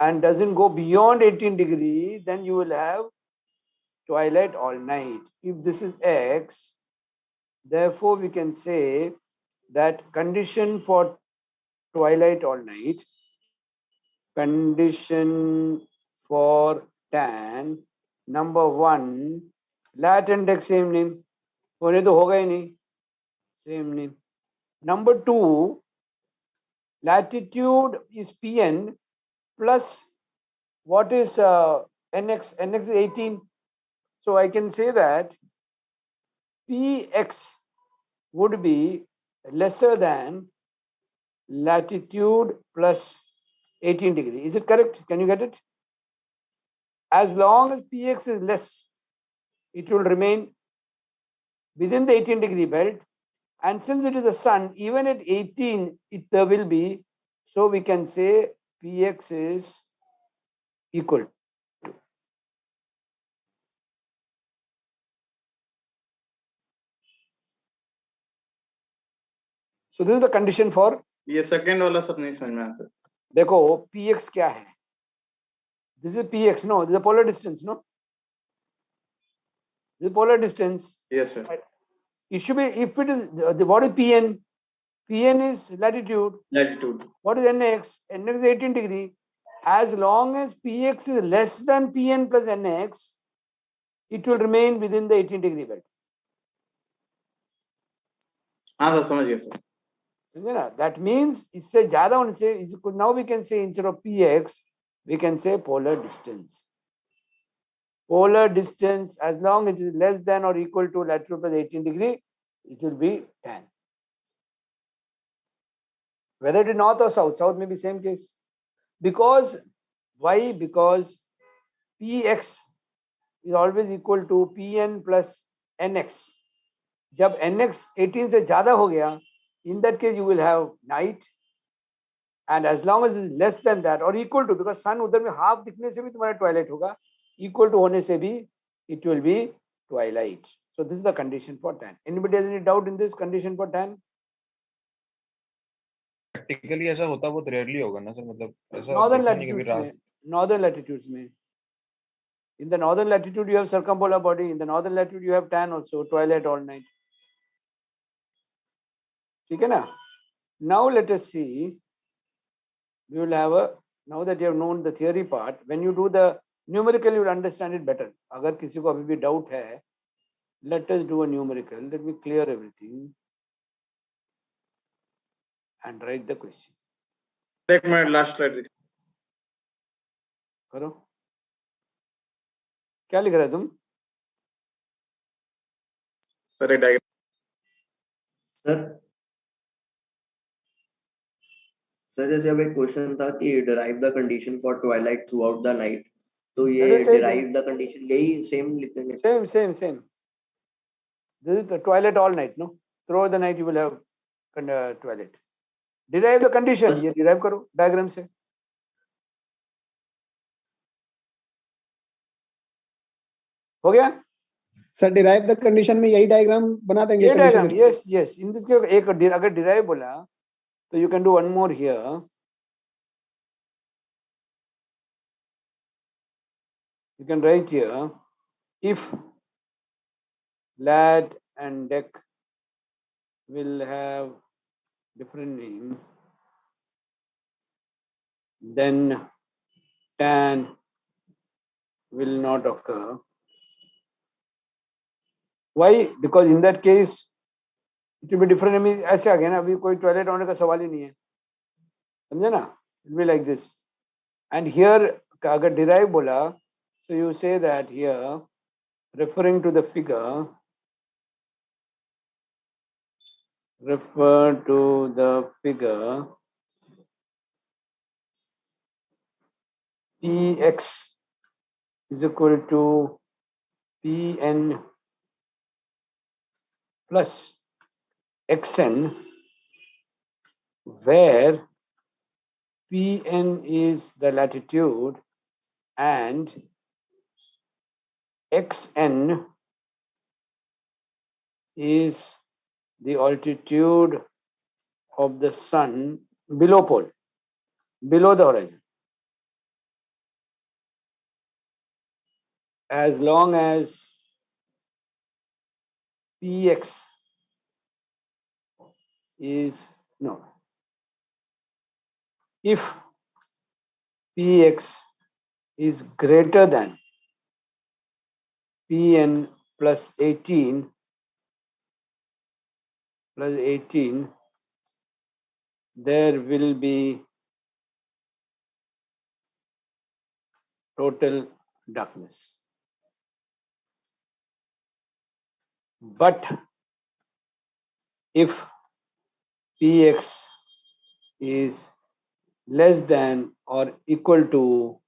and doesn't go beyond 18 degree, then you will have twilight all night. If this is X, therefore we can say that condition for twilight all night, condition for tan, number 1, lat index same name. होने तो होगा ही नहीं, same name. Number 2, latitude is Pn plus what is Nx? Nx is 18. So I can say that Px would be lesser than latitude plus 18 degree. Is it correct? Can you get it? As long as Px is less, it will remain within the 18 degree belt. And since it is the sun, even at 18, there will be, so we can say Px is equal to. So this is the condition for.
ये second वाला sir नहीं समझ में आया sir.
देखो Px क्या है? This is Px, no? This is a polar distance, no? This is polar distance.
Yes sir.
It should be, if it is, what is Pn? Pn is latitude.
Latitude.
What is Nx? Nx is 18 degree. As long as Px is less than Pn plus Nx, it will remain within the 18 degree belt.
हाँ sir समझ गया sir.
समझे ना? That means इससे ज़्यादा होने से, now we can say instead of Px, we can say polar distance. Polar distance, as long as it is less than or equal to latitude plus 18 degree, it will be tan. Whether it is north or south, south may be same case. Because, why? Because Px is always equal to Pn plus Nx. जब Nx 18 से ज़्यादा हो गया, in that case you will have night. And as long as it is less than that or equal to, because sun उधर में half दिखने से भी तुम्हारा twilight होगा, equal to होने से भी it will be twilight. So this is the condition for tan. Anybody has any doubt in this condition for tan?
Practically ऐसा होता बहुत रेयरली होगा ना सर, मतलब ऐसा
नॉर्दर्न
देखा नहीं कभी
लैटिट्यूड्स
रात।
में, नॉर्दर्न लैटिट्यूड्स में, in the northern latitude you have circumpolar body, in the northern latitude you have tan also, twilight all night. ठीक है ना? Now let us see, we will have a, now that you have known the theory part, when you do the numerical you will understand it better. अगर किसी को अभी भी doubt है, let us do a numerical. Let me clear everything and write the question.
एक minute last slide
करो, क्या लिख रहे हो तुम?
सर एक डायग्राम
सर जैसे अब एक क्वेश्चन था कि derive the condition for twilight throughout the night, तो ये
Let us take
derive the condition यही सेम लिख देंगे.
same. This is the twilight all night, no? Throughout the night you will have twilight. Derive the condition.
बस.
ये derive करो diagram से. हो गया?
सर डिराइव द कंडीशन में यही डायग्राम बना देंगे.
ये
condition
डायग्राम,
के-
yes. In this case, एक अगर derive बोला, तो you can do one more here. You can write here, if lat and dec will have different name, then tan will not occur. Why? Because in that case, it will be different. I mean, ऐसे आ गया ना, अभी कोई toilet होने का सवाल ही नहीं है, समझे ना? It will be like this. And here अगर derive बोला, so you say that here, referring to the figure, refer to the figure Px is equal to Pn plus Xn, where Pn is the latitude and Xn is the altitude of the sun below pole, below the horizon. As long as Px is, no, if Px is greater than Pn plus 18, there will be total darkness. But if Px is less than or equal to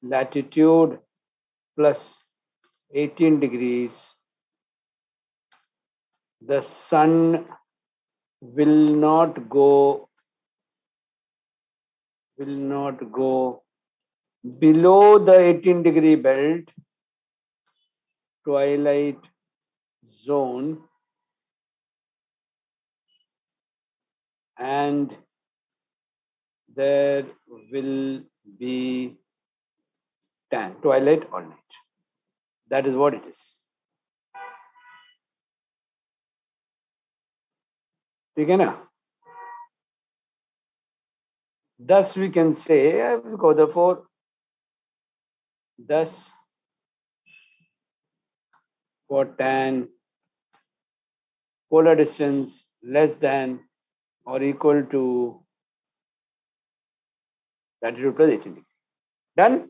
latitude plus 18 degrees, the sun will not go below the 18-degree belt, twilight zone, and there will be tan, twilight all night. That is what it is. ठीक है ना? Thus we can say, I will go therefore, thus for tan, polar distance less than or equal to latitude plus 18 degree. Done?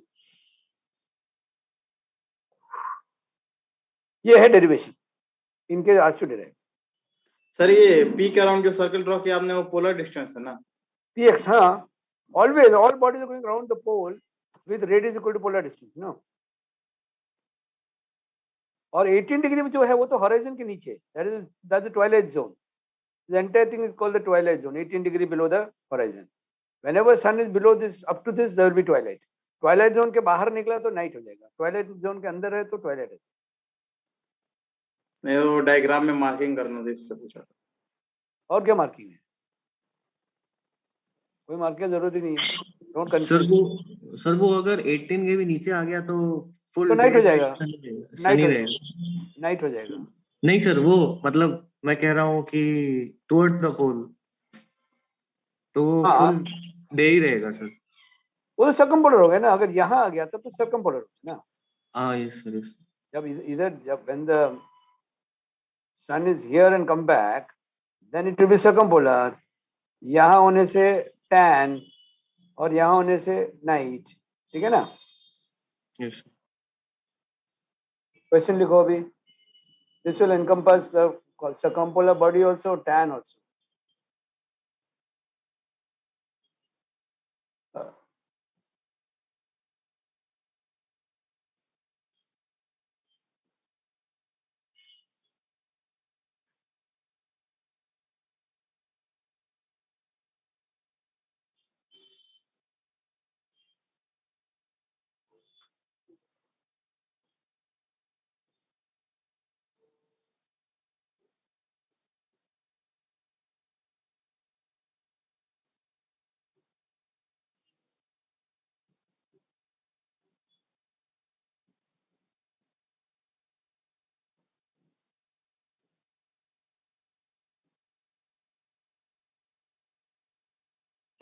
ये है derivation. इनके आज to derive.
Sir ये P के around जो सर्कल ड्रॉ किया आपने वो पोलर डिस्टेंस है ना.
Px, हाँ, always all bodies are going around the pole with radius equal to polar distance, no? और 18 डिग्री में जो है वो तो horizon के नीचे, that's the twilight zone. The entire thing is called the twilight zone, 18 degree below the horizon. Whenever sun is below this, up to this, there will be twilight. Twilight zone के बाहर निकला तो night हो जाएगा. Twilight zone के अंदर है तो twilight है.
मैं वो डायग्राम में मार्किंग करना था, इस पे पूछा था.
और क्या मार्किंग है? कोई मार्क की जरूरत ही नहीं है, डोंट
सर
कंफ्यूज।
वो अगर 18 के भी नीचे आ गया तो फुल
तो नाइट हो जाएगा,
सनी
नाइट हो
रहेगा।
जाएगा, नाइट हो जाएगा।
नहीं सर, वो मतलब मैं कह रहा हूँ कि टुवर्ड्स द पोल तो वो
हाँ
फुल डे ही रहेगा सर।
वो तो सर्कमपोलर हो गया ना, अगर यहाँ आ गया तब तो सर्कमपोलर हो गया ना।
हाँ यस सर, यस।
जब इधर जब when the sun is here and come back, then it will be circumpolar. यहाँ होने से tan और यहाँ होने से night, ठीक है ना।
यस
क्वेश्चन लिखो अभी। This will encompass the circumpolar body also, tan also.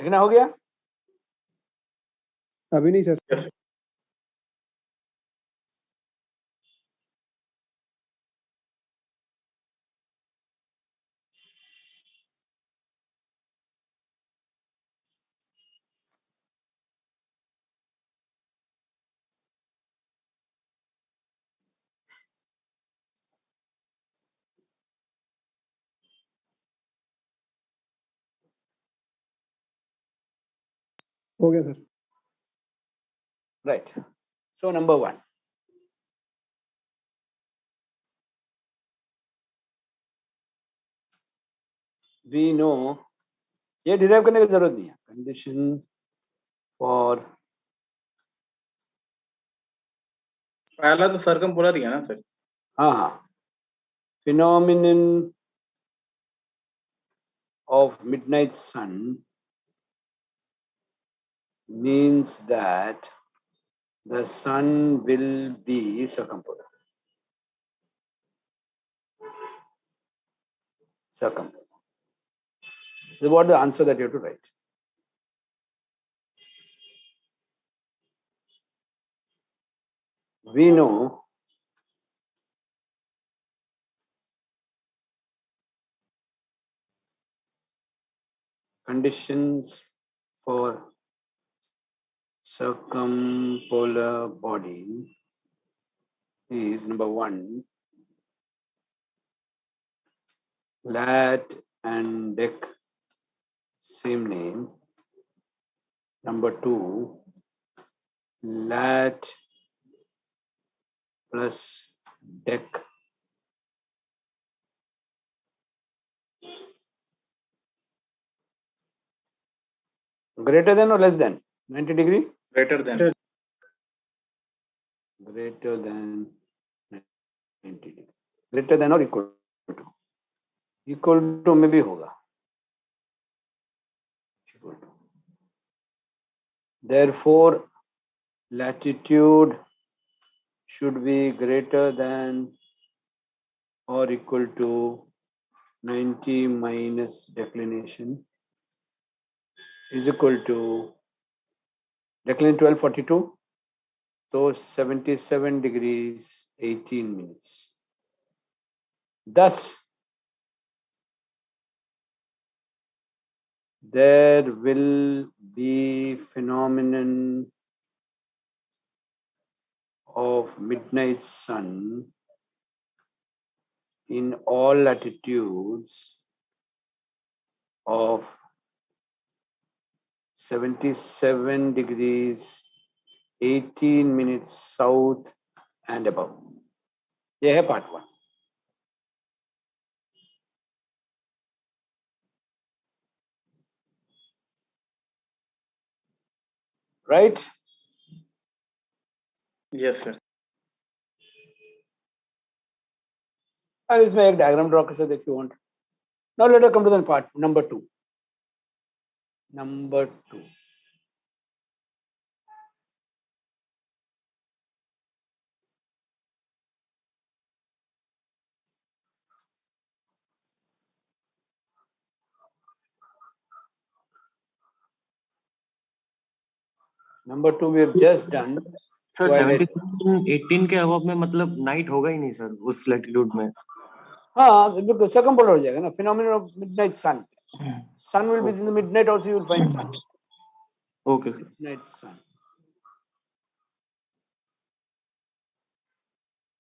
लिखना हो गया?
अभी नहीं सर। हो गया sir.
Right. So number 1. We know ये डिराइव करने की जरूरत नहीं है। कंडीशन फॉर
पहला तो सर्कमपोलर ही है ना सर।
हाँ phenomenon of midnight sun means that the sun will be circumpolar. Circumpolar. This is what the answer that you have to write. We know conditions for circumpolar body is number 1, lat and dec, same name. Number 2, lat plus dec greater than or less than 90 degree?
Greater than.
Greater than 90 degree. Greater than or equal to? Equal to में भी होगा. Equal to. Therefore, latitude should be greater than or equal to 90 minus declination is equal to declination 1242. So 77 degrees 18 minutes. Thus, there will be phenomenon of midnight sun in all latitudes of 77 degrees 18 minutes south and above. ये है part 1. Right?
Yes sir.
And इसमें एक diagram draw कर सकते if you want. Now let us come to the part number 2. Number 2. Number 2 we have just done.
Sir
Twilight.
77 18 के above में मतलब night होगा ही नहीं सर उस लैटिट्यूड में.
हाँ, बिल्कुल circumpolar हो जाएगा ना. Phenomenon of midnight sun. Sun will be in the midnight also. You will find sun.
Okay sir.
Midnight sun.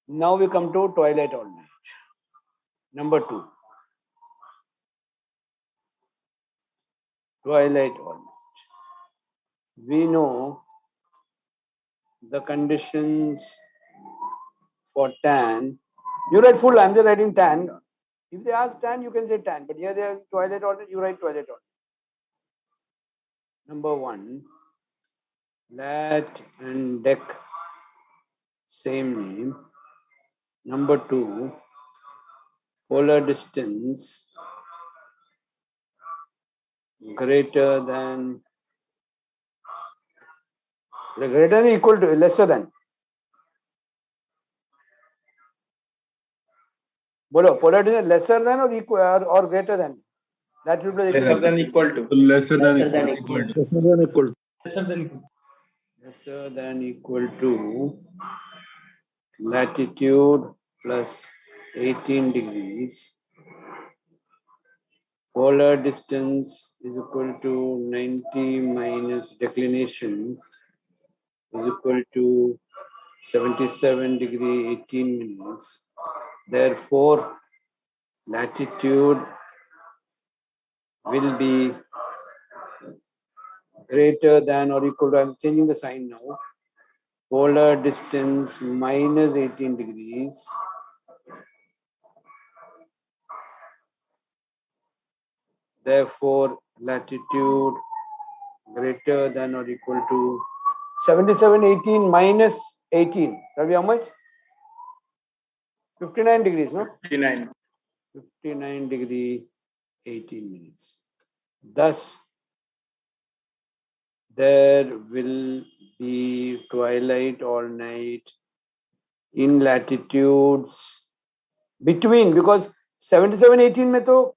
Now we come to twilight all night. Number 2. Twilight all night. We know the conditions for tan. You write full, I'm just writing tan. If they ask tan, you can say tan. But here they are twilight all night, you write twilight all night. Number 1, lat and dec, same name. Number 2, polar distance greater than equal to lesser than. Bolo, polar distance lesser than or equal or greater than? That will be
lesser than equal to.
lesser
Lesser than equal.
lesser than equal.
lesser than equal to latitude plus 18 degrees. Polar distance is equal to 90 minus declination is equal to 77 degree 18 minutes. Therefore, latitude will be greater than or equal to, I'm changing the sign now, polar distance minus 18 degrees therefore latitude greater than or equal to 77 18 minus 18, that will be how much? 59 degrees, no?
59.
59 degree 18 minutes. Thus there will be twilight all night in latitudes between, because 77 18 में तो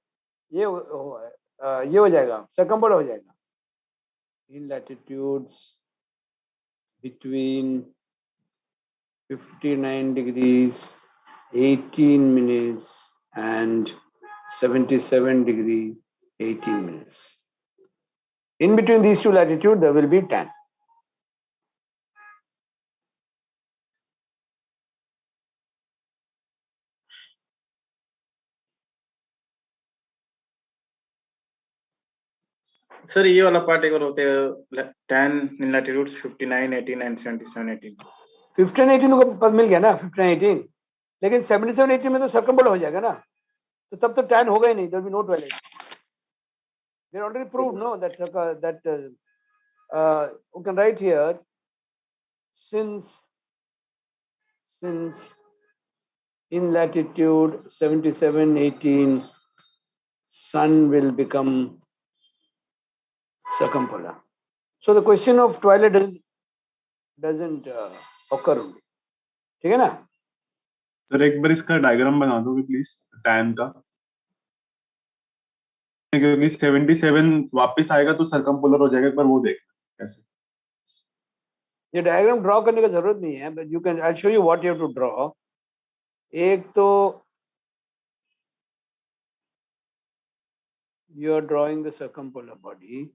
ये हो जाएगा, circumpolar हो जाएगा. In latitudes between 59 degrees 18 minutes and 77 degree 18 minutes. In between these two latitudes, there will be tan.
Sir ये वाला part एक और होते हैं tan in latitudes 59 18 and 77 18.
15 18 को पद मिल गया ना, 15 18, लेकिन 77 18 में तो circumpolar हो जाएगा ना, तो तब तो tan होगा ही नहीं, there will be no twilight. We already proved, no, that you can write here, since in latitude 77 18 sun will become circumpolar. So the question of twilight doesn't occur only. ठीक है ना?
सर एक बार इसका diagram बना दोगे please tan का, क्योंकि 77 वापस आएगा तो सर्कमपोलर हो जाएगा, एक बार वो देखना कैसे.
ये डायग्राम ड्रॉ करने का जरूरत नहीं है, but you can, I show you what you have to draw. एक तो you are drawing the circumpolar body.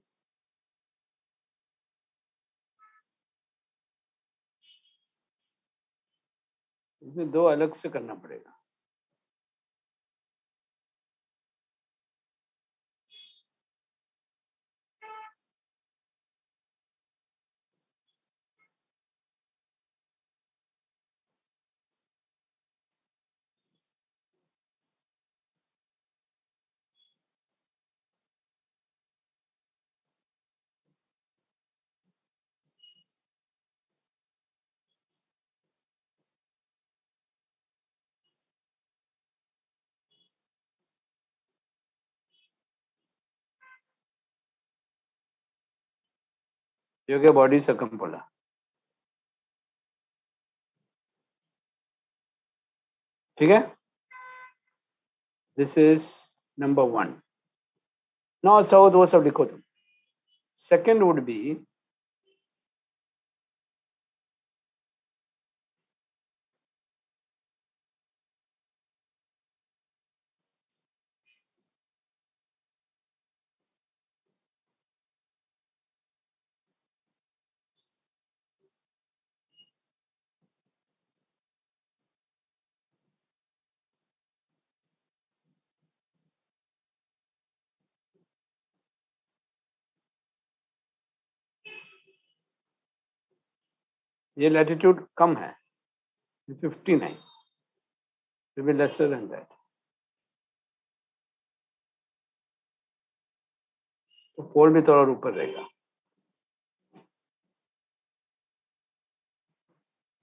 इसमें दो अलग से करना पड़ेगा. ये हो गया बॉडी सर्कमपोलर. ठीक है. This is number 1. North south वो सब लिखो तुम. सेकेंड वुड बी ये लैटिट्यूड कम है 59. It will be lesser than that. तो पोल भी थोड़ा ऊपर रहेगा.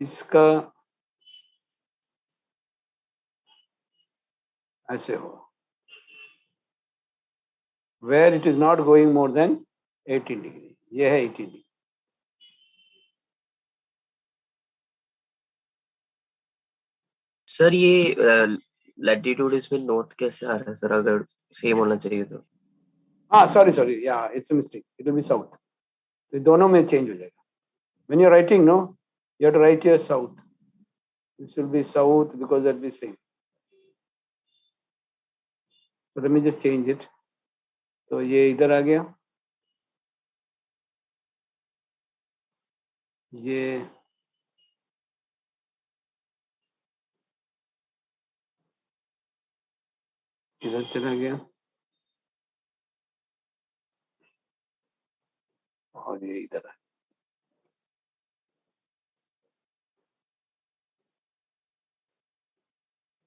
इसका ऐसे हो. Where it is not going more than 18 degree. ये है 18 degree.
सर ये लैटिट्यूड इसमें नॉर्थ कैसे आ रहा है सर, अगर सेम होना चाहिए तो?
हाँ सॉरी या it's a mistake. It will be south. तो दोनों में चेंज हो जाएगा. When you are writing, no, you have to write here south. This will be south because that will be same. So let me just change it. तो ये इधर आ गया. ये इधर चला गया और ये इधर है.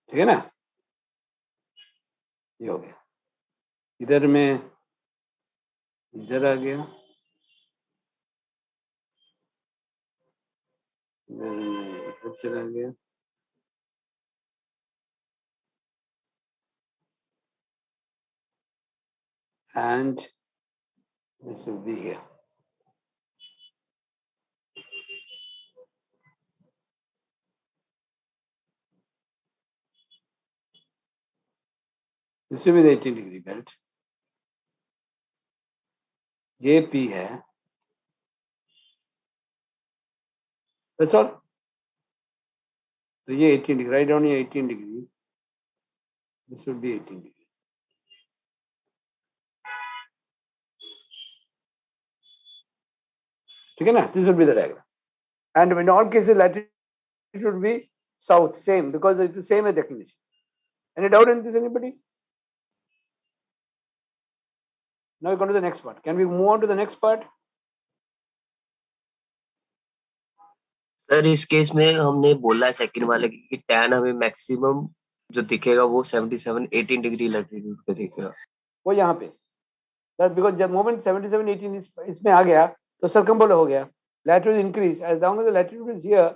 ठीक है ना. ये हो गया. इधर में इधर आ गया. इधर में इधर चला गया. And this will be here. This will be the 18 degree belt. ये P है. That's all. तो ये 18 degree. Write down ये 18 degree. This will be 18 degree. ठीक है ना. This will be the diagram. And in all cases, latitude will be south, same, because it is the same as declination. Any doubt in this, anybody? Now we go to the next part. Can we move on to the next part?
Sir इस case में हमने बोला है second वाले की कि tan हमें maximum जो दिखेगा वो 77 18 डिग्री लैटिट्यूड पे दिखेगा.
वो यहाँ पे. That's because the moment 77, 18 इसमें आ गया तो circumpolar हो गया. Latitude increase as long as the latitude is here.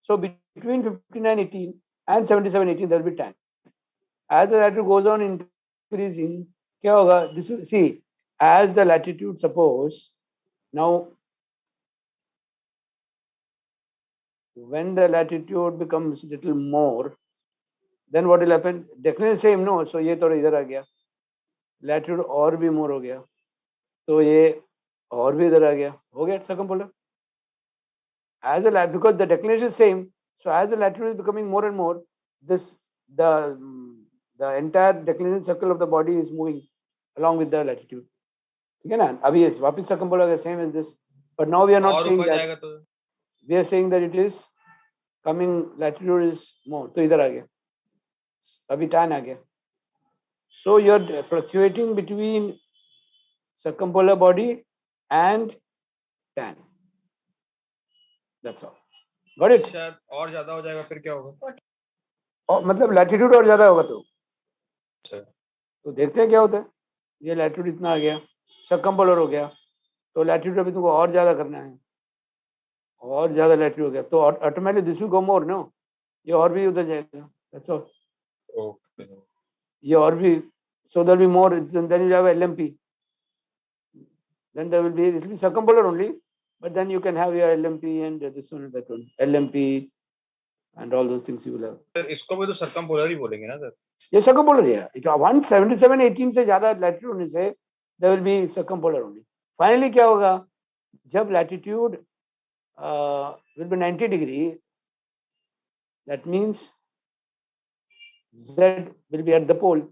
So between 59, 18 and 77, 18 there will be tan. As the latitude goes on increasing, क्या होगा? This will see as the latitude, suppose now when the latitude becomes little more, then what will happen? Declination same, no? So ये थोड़ा इधर आ गया. Latitude और भी more हो गया. तो ये और भी इधर आ गया. हो गया circumpolar. As the latitude, because the declination is same, so as the latitude is becoming more and more, this the entire declination circle of the body is moving along with the latitude. ठीक है ना. अभी ये वापस circumpolar है, same as this, but now we are not saying that. We are saying that it is coming, latitude is more. तो इधर आ गया. अभी tan आ गया. So you are fluctuating between circumpolar body and tan. That's all. Got it?
शायद और ज्यादा हो जाएगा फिर क्या होगा?
और मतलब लैटिट्यूड और ज्यादा होगा तो
अच्छा.
तो देखते हैं क्या होता है. ये लैटिट्यूड इतना आ गया, सर्कमपोलर हो गया, तो लैटिट्यूड अभी तुमको और ज्यादा करना है. और ज्यादा लैटिट्यूड हो गया तो automatically this will go more, no. ये और भी उधर जाएगा. That's all.
ओके.
ये और भी. So there will be more. Then you have LMP. Then there will be, it will be circumpolar only, But then you can have your LMP and this one and that one. LMP and all those things you will have.
Sir इसको भी तो circumpolar ही बोलेंगे ना sir?
ये circumpolar है. It 177.18 से ज़्यादा latitude होने से there will be circumpolar only. Finally क्या होगा? जब latitude will be 90 degree, that means Z will be at the pole,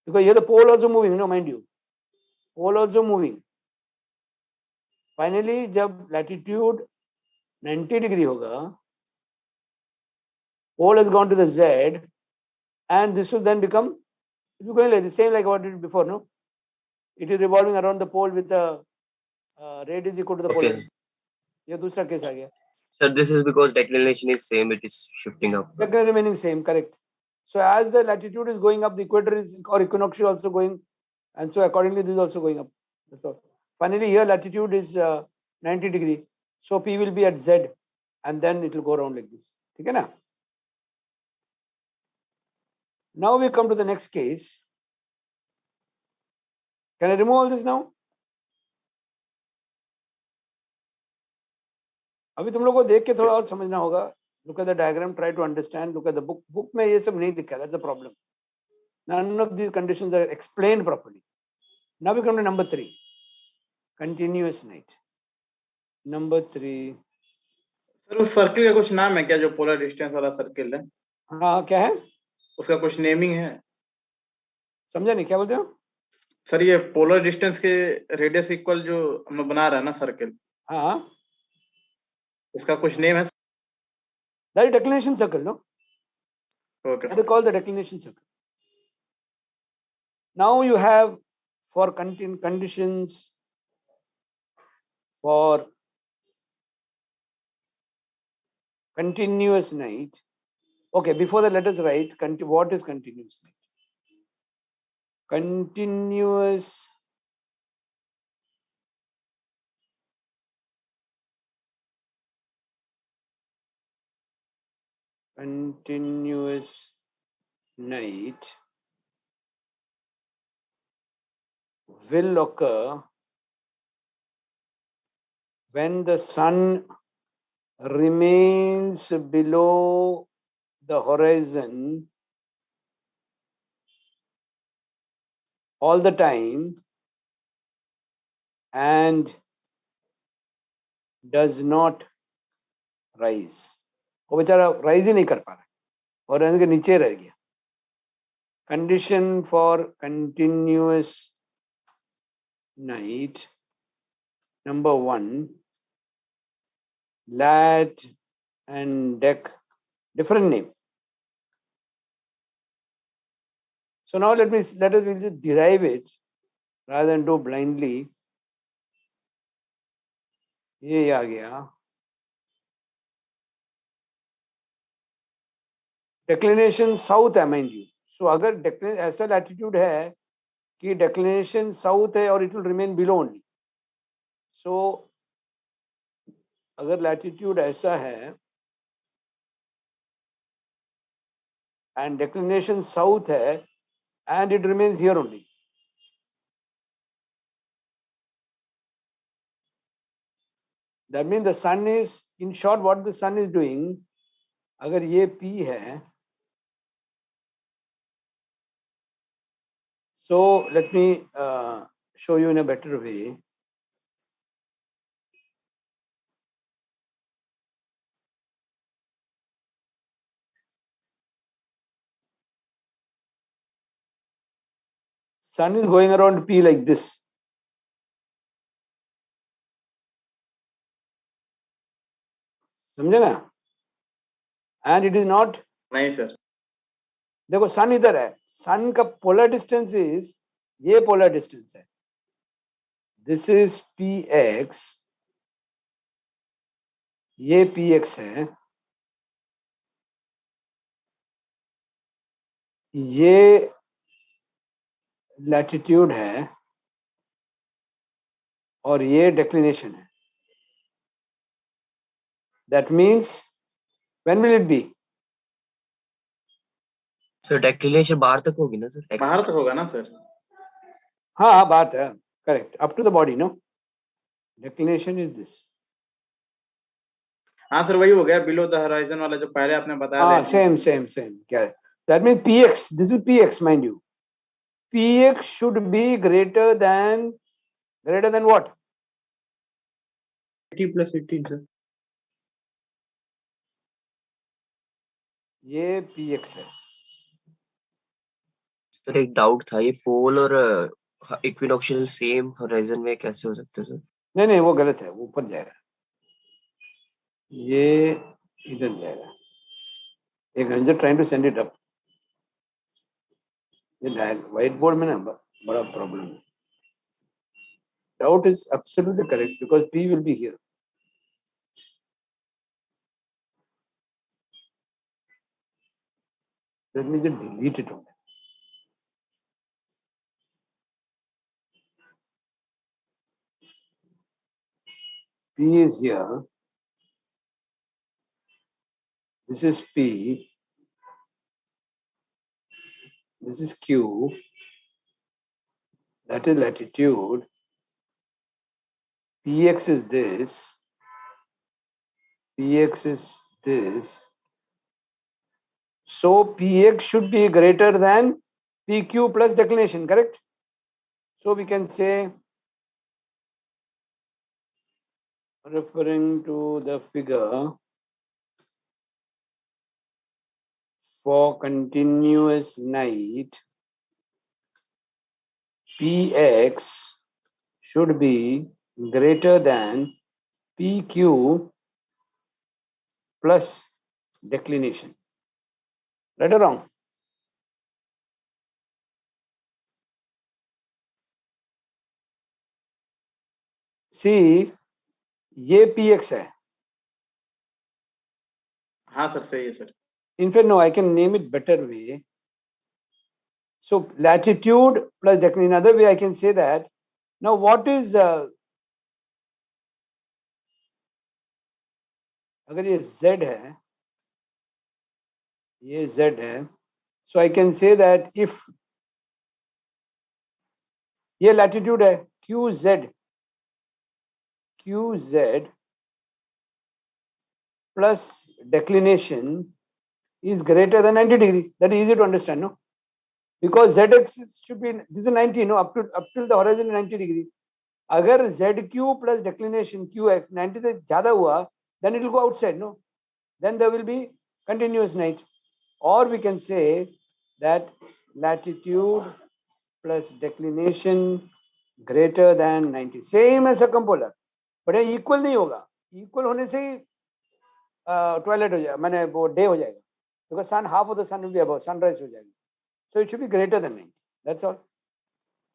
because here the pole also moving, no, mind you, pole also moving. Finally जब latitude 90 degree होगा, pole has gone to the Z, and this will then become, it will be going like the same like what it did before, no? It is revolving around the pole with the radius equal to the pole.
Okay.
ये दूसरा case आ गया.
Sir, this is because declination is same, it is shifting up.
Declination remaining same, correct. So as the latitude is going up, the equator is, or equinox is also going, and so accordingly this is also going up. That's all. Finally here latitude is 90 degree, so P will be at Z, and then it will go around like this. Okay, na? Now we come to the next case. Can I remove all this now? अभी तुम लोग को देख के थोड़ा और समझना होगा. Look at the diagram, try to understand. Look at the book. Book में ये सब नहीं लिखा. That's the problem. None of these conditions are explained properly. Now we come to number 3. Continuous night. Number 3.
Sir उस circle का कुछ नाम है क्या, जो पोलर डिस्टेंस वाला सर्किल है?
हाँ, क्या है?
उसका कुछ नेमिंग है?
समझा नहीं, क्या बोलते हो?
सर ये पोलर डिस्टेंस के रेडियस इक्वल जो हम लोग बना रहे हैं ना सर्किल,
हाँ,
उसका कुछ नेम है?
that is declination circle, no?
Okay
That is called the declination circle. Now you have for conditions for continuous night. Okay, before that let us write what is continuous night. Continuous night will occur when the sun remains below the horizon all the time and does not rise. वो बेचारा rise ही नहीं कर पा रहा और के नीचे रह गया. Condition for continuous night. Number 1, lat and dec, different name. So now let us just derive it rather than do blindly. ये आ गया. Declination south है mind you. So अगर ऐसा latitude है कि declination south है और it will remain below only. So अगर latitude ऐसा है and declination south है and it remains here only. That means the sun is, in short, what the sun is doing, अगर ये P है, so let me show you in a better way. Sun is going around P like this. समझे ना? And it is not.
नहीं sir.
देखो सन इधर है. सन का पोलर डिस्टेंस इज ये पोलर डिस्टेंस है. दिस इज px, ये px है, ये लैटिट्यूड है और ये डिक्लिनेशन है. That means when will it be?
So declination बाहर तक होगी ना सर?
बाहर तक होगा ना सर?
हाँ बात है, correct, up to the body, no? Declination is this.
हाँ सर वही हो गया बिलो द हॉराइजन वाला जो पहले आपने बताया
हाँ
था
सेम क्या है that means px, this is px mind you, px should be greater than what?
80 plus 18 sir.
ये px है.
सर एक डाउट था, ये पोल और इक्विनॉक्शियल सेम होराइजन में कैसे हो सकते हैं सर?
नहीं वो गलत है, वो ऊपर जाएगा, ये इधर जाएगा. एक Ranjan trying to send it up. ये व्हाइट बोर्ड में ना बड़ा प्रॉब्लम है. Doubt is absolutely correct because P will be here. Let me just delete it only. P is here. This is P. This is Q. That is latitude. Px is this. Px is this. So Px should be greater than PQ plus declination, correct? So we can say, referring to the figure, for continuous night, Px should be greater than PQ plus declination. Right or wrong? See, ये Px है.
हाँ sir सही है sir.
In fact, no, I can name it better way. So latitude plus declination. Another way I can say that. Now what is अगर ये Z है, ये Z है, so I can say that if ये latitude है, QZ plus declination is greater than 90 degree. That is easy to understand, no? Because ZX should be, this is 90, no? Up till the horizon is 90 degree. अगर ZQ plus declination QX 90 से ज़्यादा हुआ, then it will go outside, no? Then there will be continuous night. Or we can say that latitude plus declination greater than 90. Same as circumpolar. But ये equal नहीं होगा. Equal होने से ही twilight हो जाएगा, मैंने वो day हो जाएगा. Because sun, half of the sun will be above, sunrise हो जाएगी. So it should be greater than 90. That's all.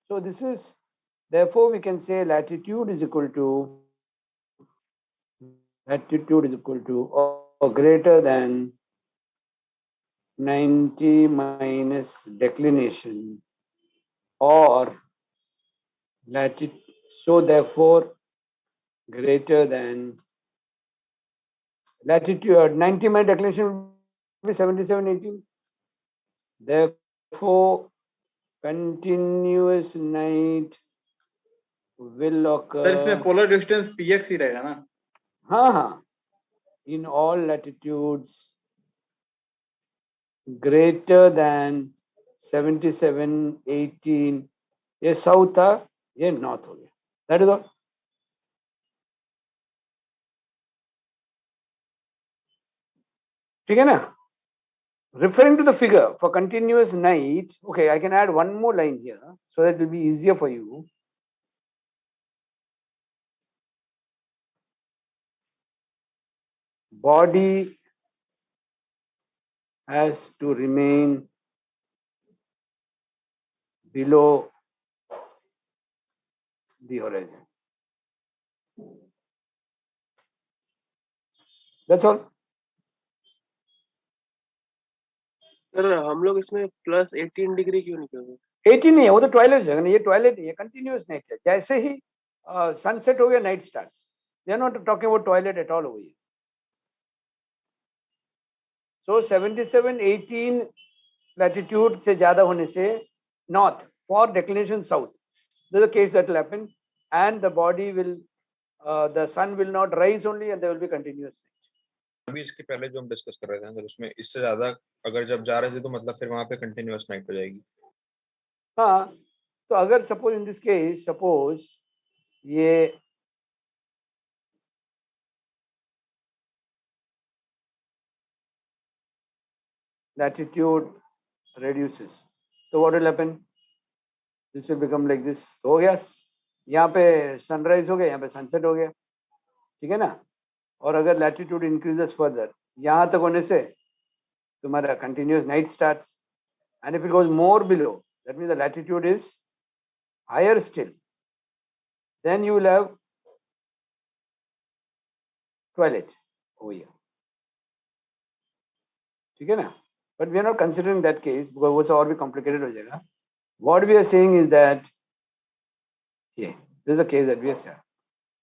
So this is, therefore we can say latitude is equal to or greater than 90 minus declination, or latitude, so therefore greater than latitude 90 minus declination will be 77/18. Therefore continuous night will occur.
Sir इसमें polar distance px ही रहेगा ना?
हाँ, in all latitudes greater than 77/18. ये south था, ये north हो गया. That is all. ठीक है ना? Referring to the figure for continuous night, okay, I can add one more line here so that it will be easier for you. Body has to remain below the horizon. That's all.
Sir हम लोग इसमें plus 18 degree क्यों नहीं कर रहे?
18 नहीं है, वो तो ट्वाइलाइट हो जाएगा ना. ये ट्वाइलाइट नहीं है, कंटिन्यूअस नाइट है. जैसे ही सनसेट हो गया, night starts. They are not talking about twilight at all over here. So 77/18 latitude से ज्यादा होने से north for declination south, this is the case that will happen, and the body will the sun will not rise only and there will be continuous night.
अभी इसके पहले जो हम discuss कर रहे थे, अगर उसमें इससे ज्यादा अगर जब जा रहे थे तो मतलब फिर वहां पे कंटिन्यूअस नाइट हो जाएगी।
हाँ, तो अगर suppose in this case, suppose ये latitude reduces, तो what will happen? This will become like this. तो हो गया, यहाँ पे सनराइज हो गया, यहाँ पे सनसेट हो गया, ठीक है ना। और अगर लैटिट्यूड इंक्रीजेस फर्दर, यहाँ तक होने से तुम्हारा continuous night starts, and if it goes more below, that means the latitude is higher still, then you will have twilight over here, ठीक है ना। But we are not considering that case because वो सब और भी complicated हो जाएगा. What we are saying is that, yeah, this is the case that we are saying,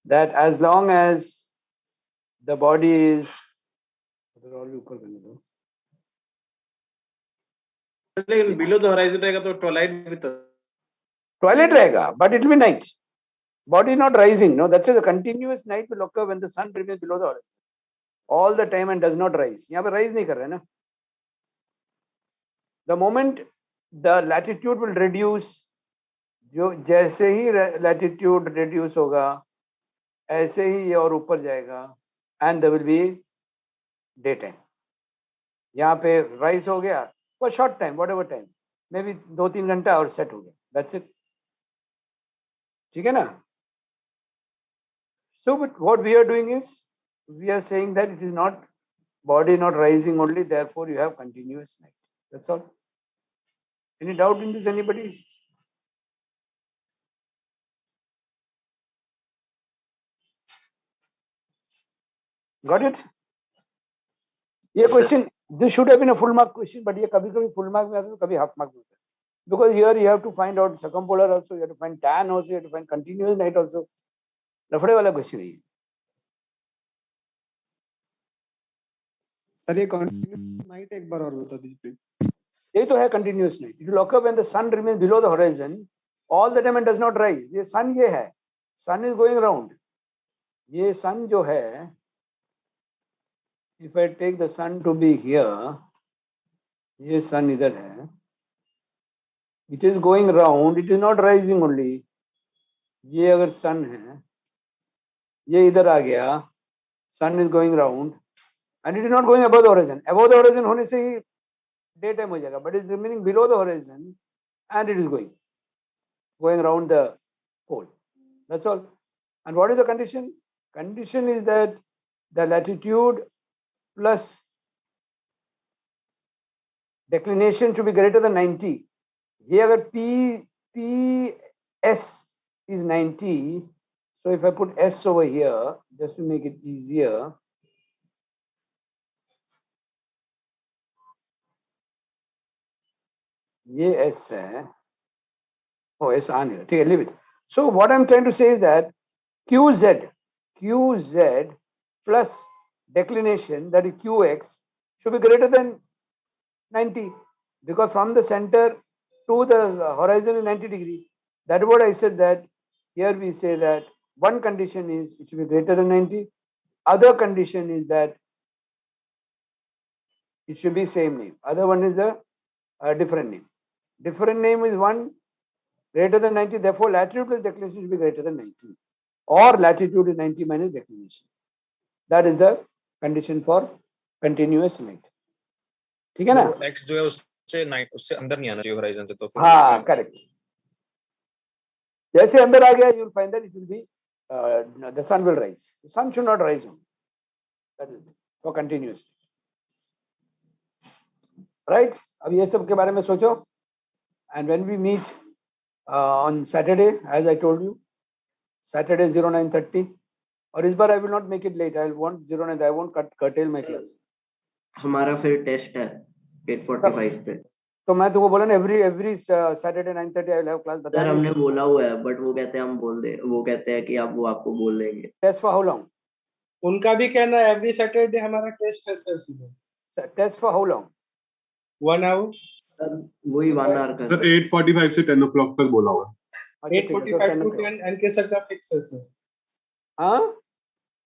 that as long as the body is,
लेकिन below the horizon रहेगा तो Twilight भी तो
twilight रहेगा, but it will be night. Body not rising, no, that's why the continuous night will occur when the sun remains below the horizon all the time and does not rise. यहाँ पे rise नहीं कर रहा है ना. The moment the latitude will reduce, जो जैसे ही latitude reduce होगा ऐसे ही ये और ऊपर जाएगा and there will be daytime. यहाँ पे rise हो गया for short time, whatever time, maybe 2-3 घंटा और set हो गया, that's it. ठीक है ना. So but what we are doing is we are saying that it is not body not rising only, therefore you have continuous night. That's all. Any doubt in this, anybody? Got it? ये question, this should have been a full mark question, but ये कभी-कभी full mark में आता है, कभी half mark में आता है. Because here you have to find out circumpolar also, you have to find tan also, you have to find continuous night also. लफड़े वाला question है ये.
सर ये कंटिन्यूअस नाइट एक बार और बता दीजिए.
यही तो है continuous night. It will occur when the sun remains below the horizon all the time and does not rise. ये sun ये है. Sun is going round. ये sun जो है, if I take the sun to be here, ये sun इधर है. It is going round. It is not rising only. ये अगर sun है, ये इधर आ गया. Sun is going round, and it is not going above the horizon. Above the horizon होने से ही daytime हो जाएगा, but it is remaining below the horizon, and it is going around the pole. That's all. And what is the condition? Condition is that the latitude plus declination should be greater than 90. ये अगर PS is 90, so if I put S over here, just to make it easier, ये S है. Oh, S on here. ठीक है, leave it. So what I'm trying to say is that QZ plus declination, that is QX, should be greater than 90, because from the center to the horizon is 90 degrees. That is what I said, that here we say that one condition is it should be greater than 90. Other condition is that it should be same name. Other one is a different name. Different name is one greater than 90. Therefore, latitude plus declination should be greater than 90, or latitude is 90 minus declination. That is the condition for continuous night. ठीक है ना?
X जो है उससे night उससे अंदर नहीं आना चाहिए होराइजन से, तो फिर
हाँ, correct. जैसे अंदर आ गया, you will find that it will be the sun will rise. The sun should not rise on. That is for continuous. Right? अब ये सब के बारे में सोचो. And when we meet on Saturday, as I told you, Saturday 09:30, और इस बार I will not make it late. I want 09. I won't curtail my class.
हमारा फिर टेस्ट है 8:45 पे.
तो मैं तुमको बोला ना, every Saturday 9:30 I will have class.
Sir हमने बोला हुआ है, बट वो कहते हैं हम बोल दे, वो कहते हैं कि आप वो आपको बोल देंगे.
Test for how long?
उनका भी कहना है एवरी सैटरडे हमारा टेस्ट है सर. सीधे
Test for how long?
1 hour.
Sir वही 1 hour का.
सर 8:45 से 10 o'clock तक बोला हुआ.
8:45 to 10 एनके सर का फिक्स है सर.
हाँ?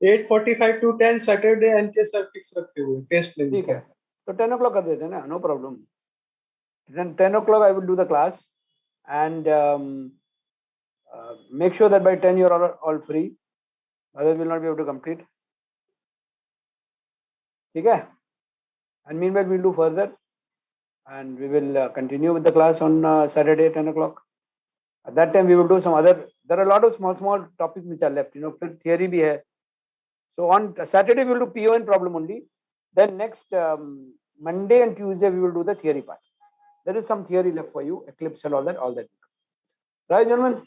8:45 to 10 Saturday NK sir fix रखे हुए टेस्ट लेने
ठीक
का।
है, तो 10 o'clock कर देते हैं ना, no problem. Then 10 o'clock I will do the class, and make sure that by 10 you're all free, otherwise we'll not be able to complete. ठीक है? And meanwhile we'll do further, and we will continue with the class on Saturday 10 o'clock. At that time we will do some other, there are a lot of small topics which are left, फिर theory भी है. So on Saturday we will do PON problem only. Then next Monday and Tuesday we will do the theory part. There is some theory left for you, eclipse and all that. Right, gentlemen?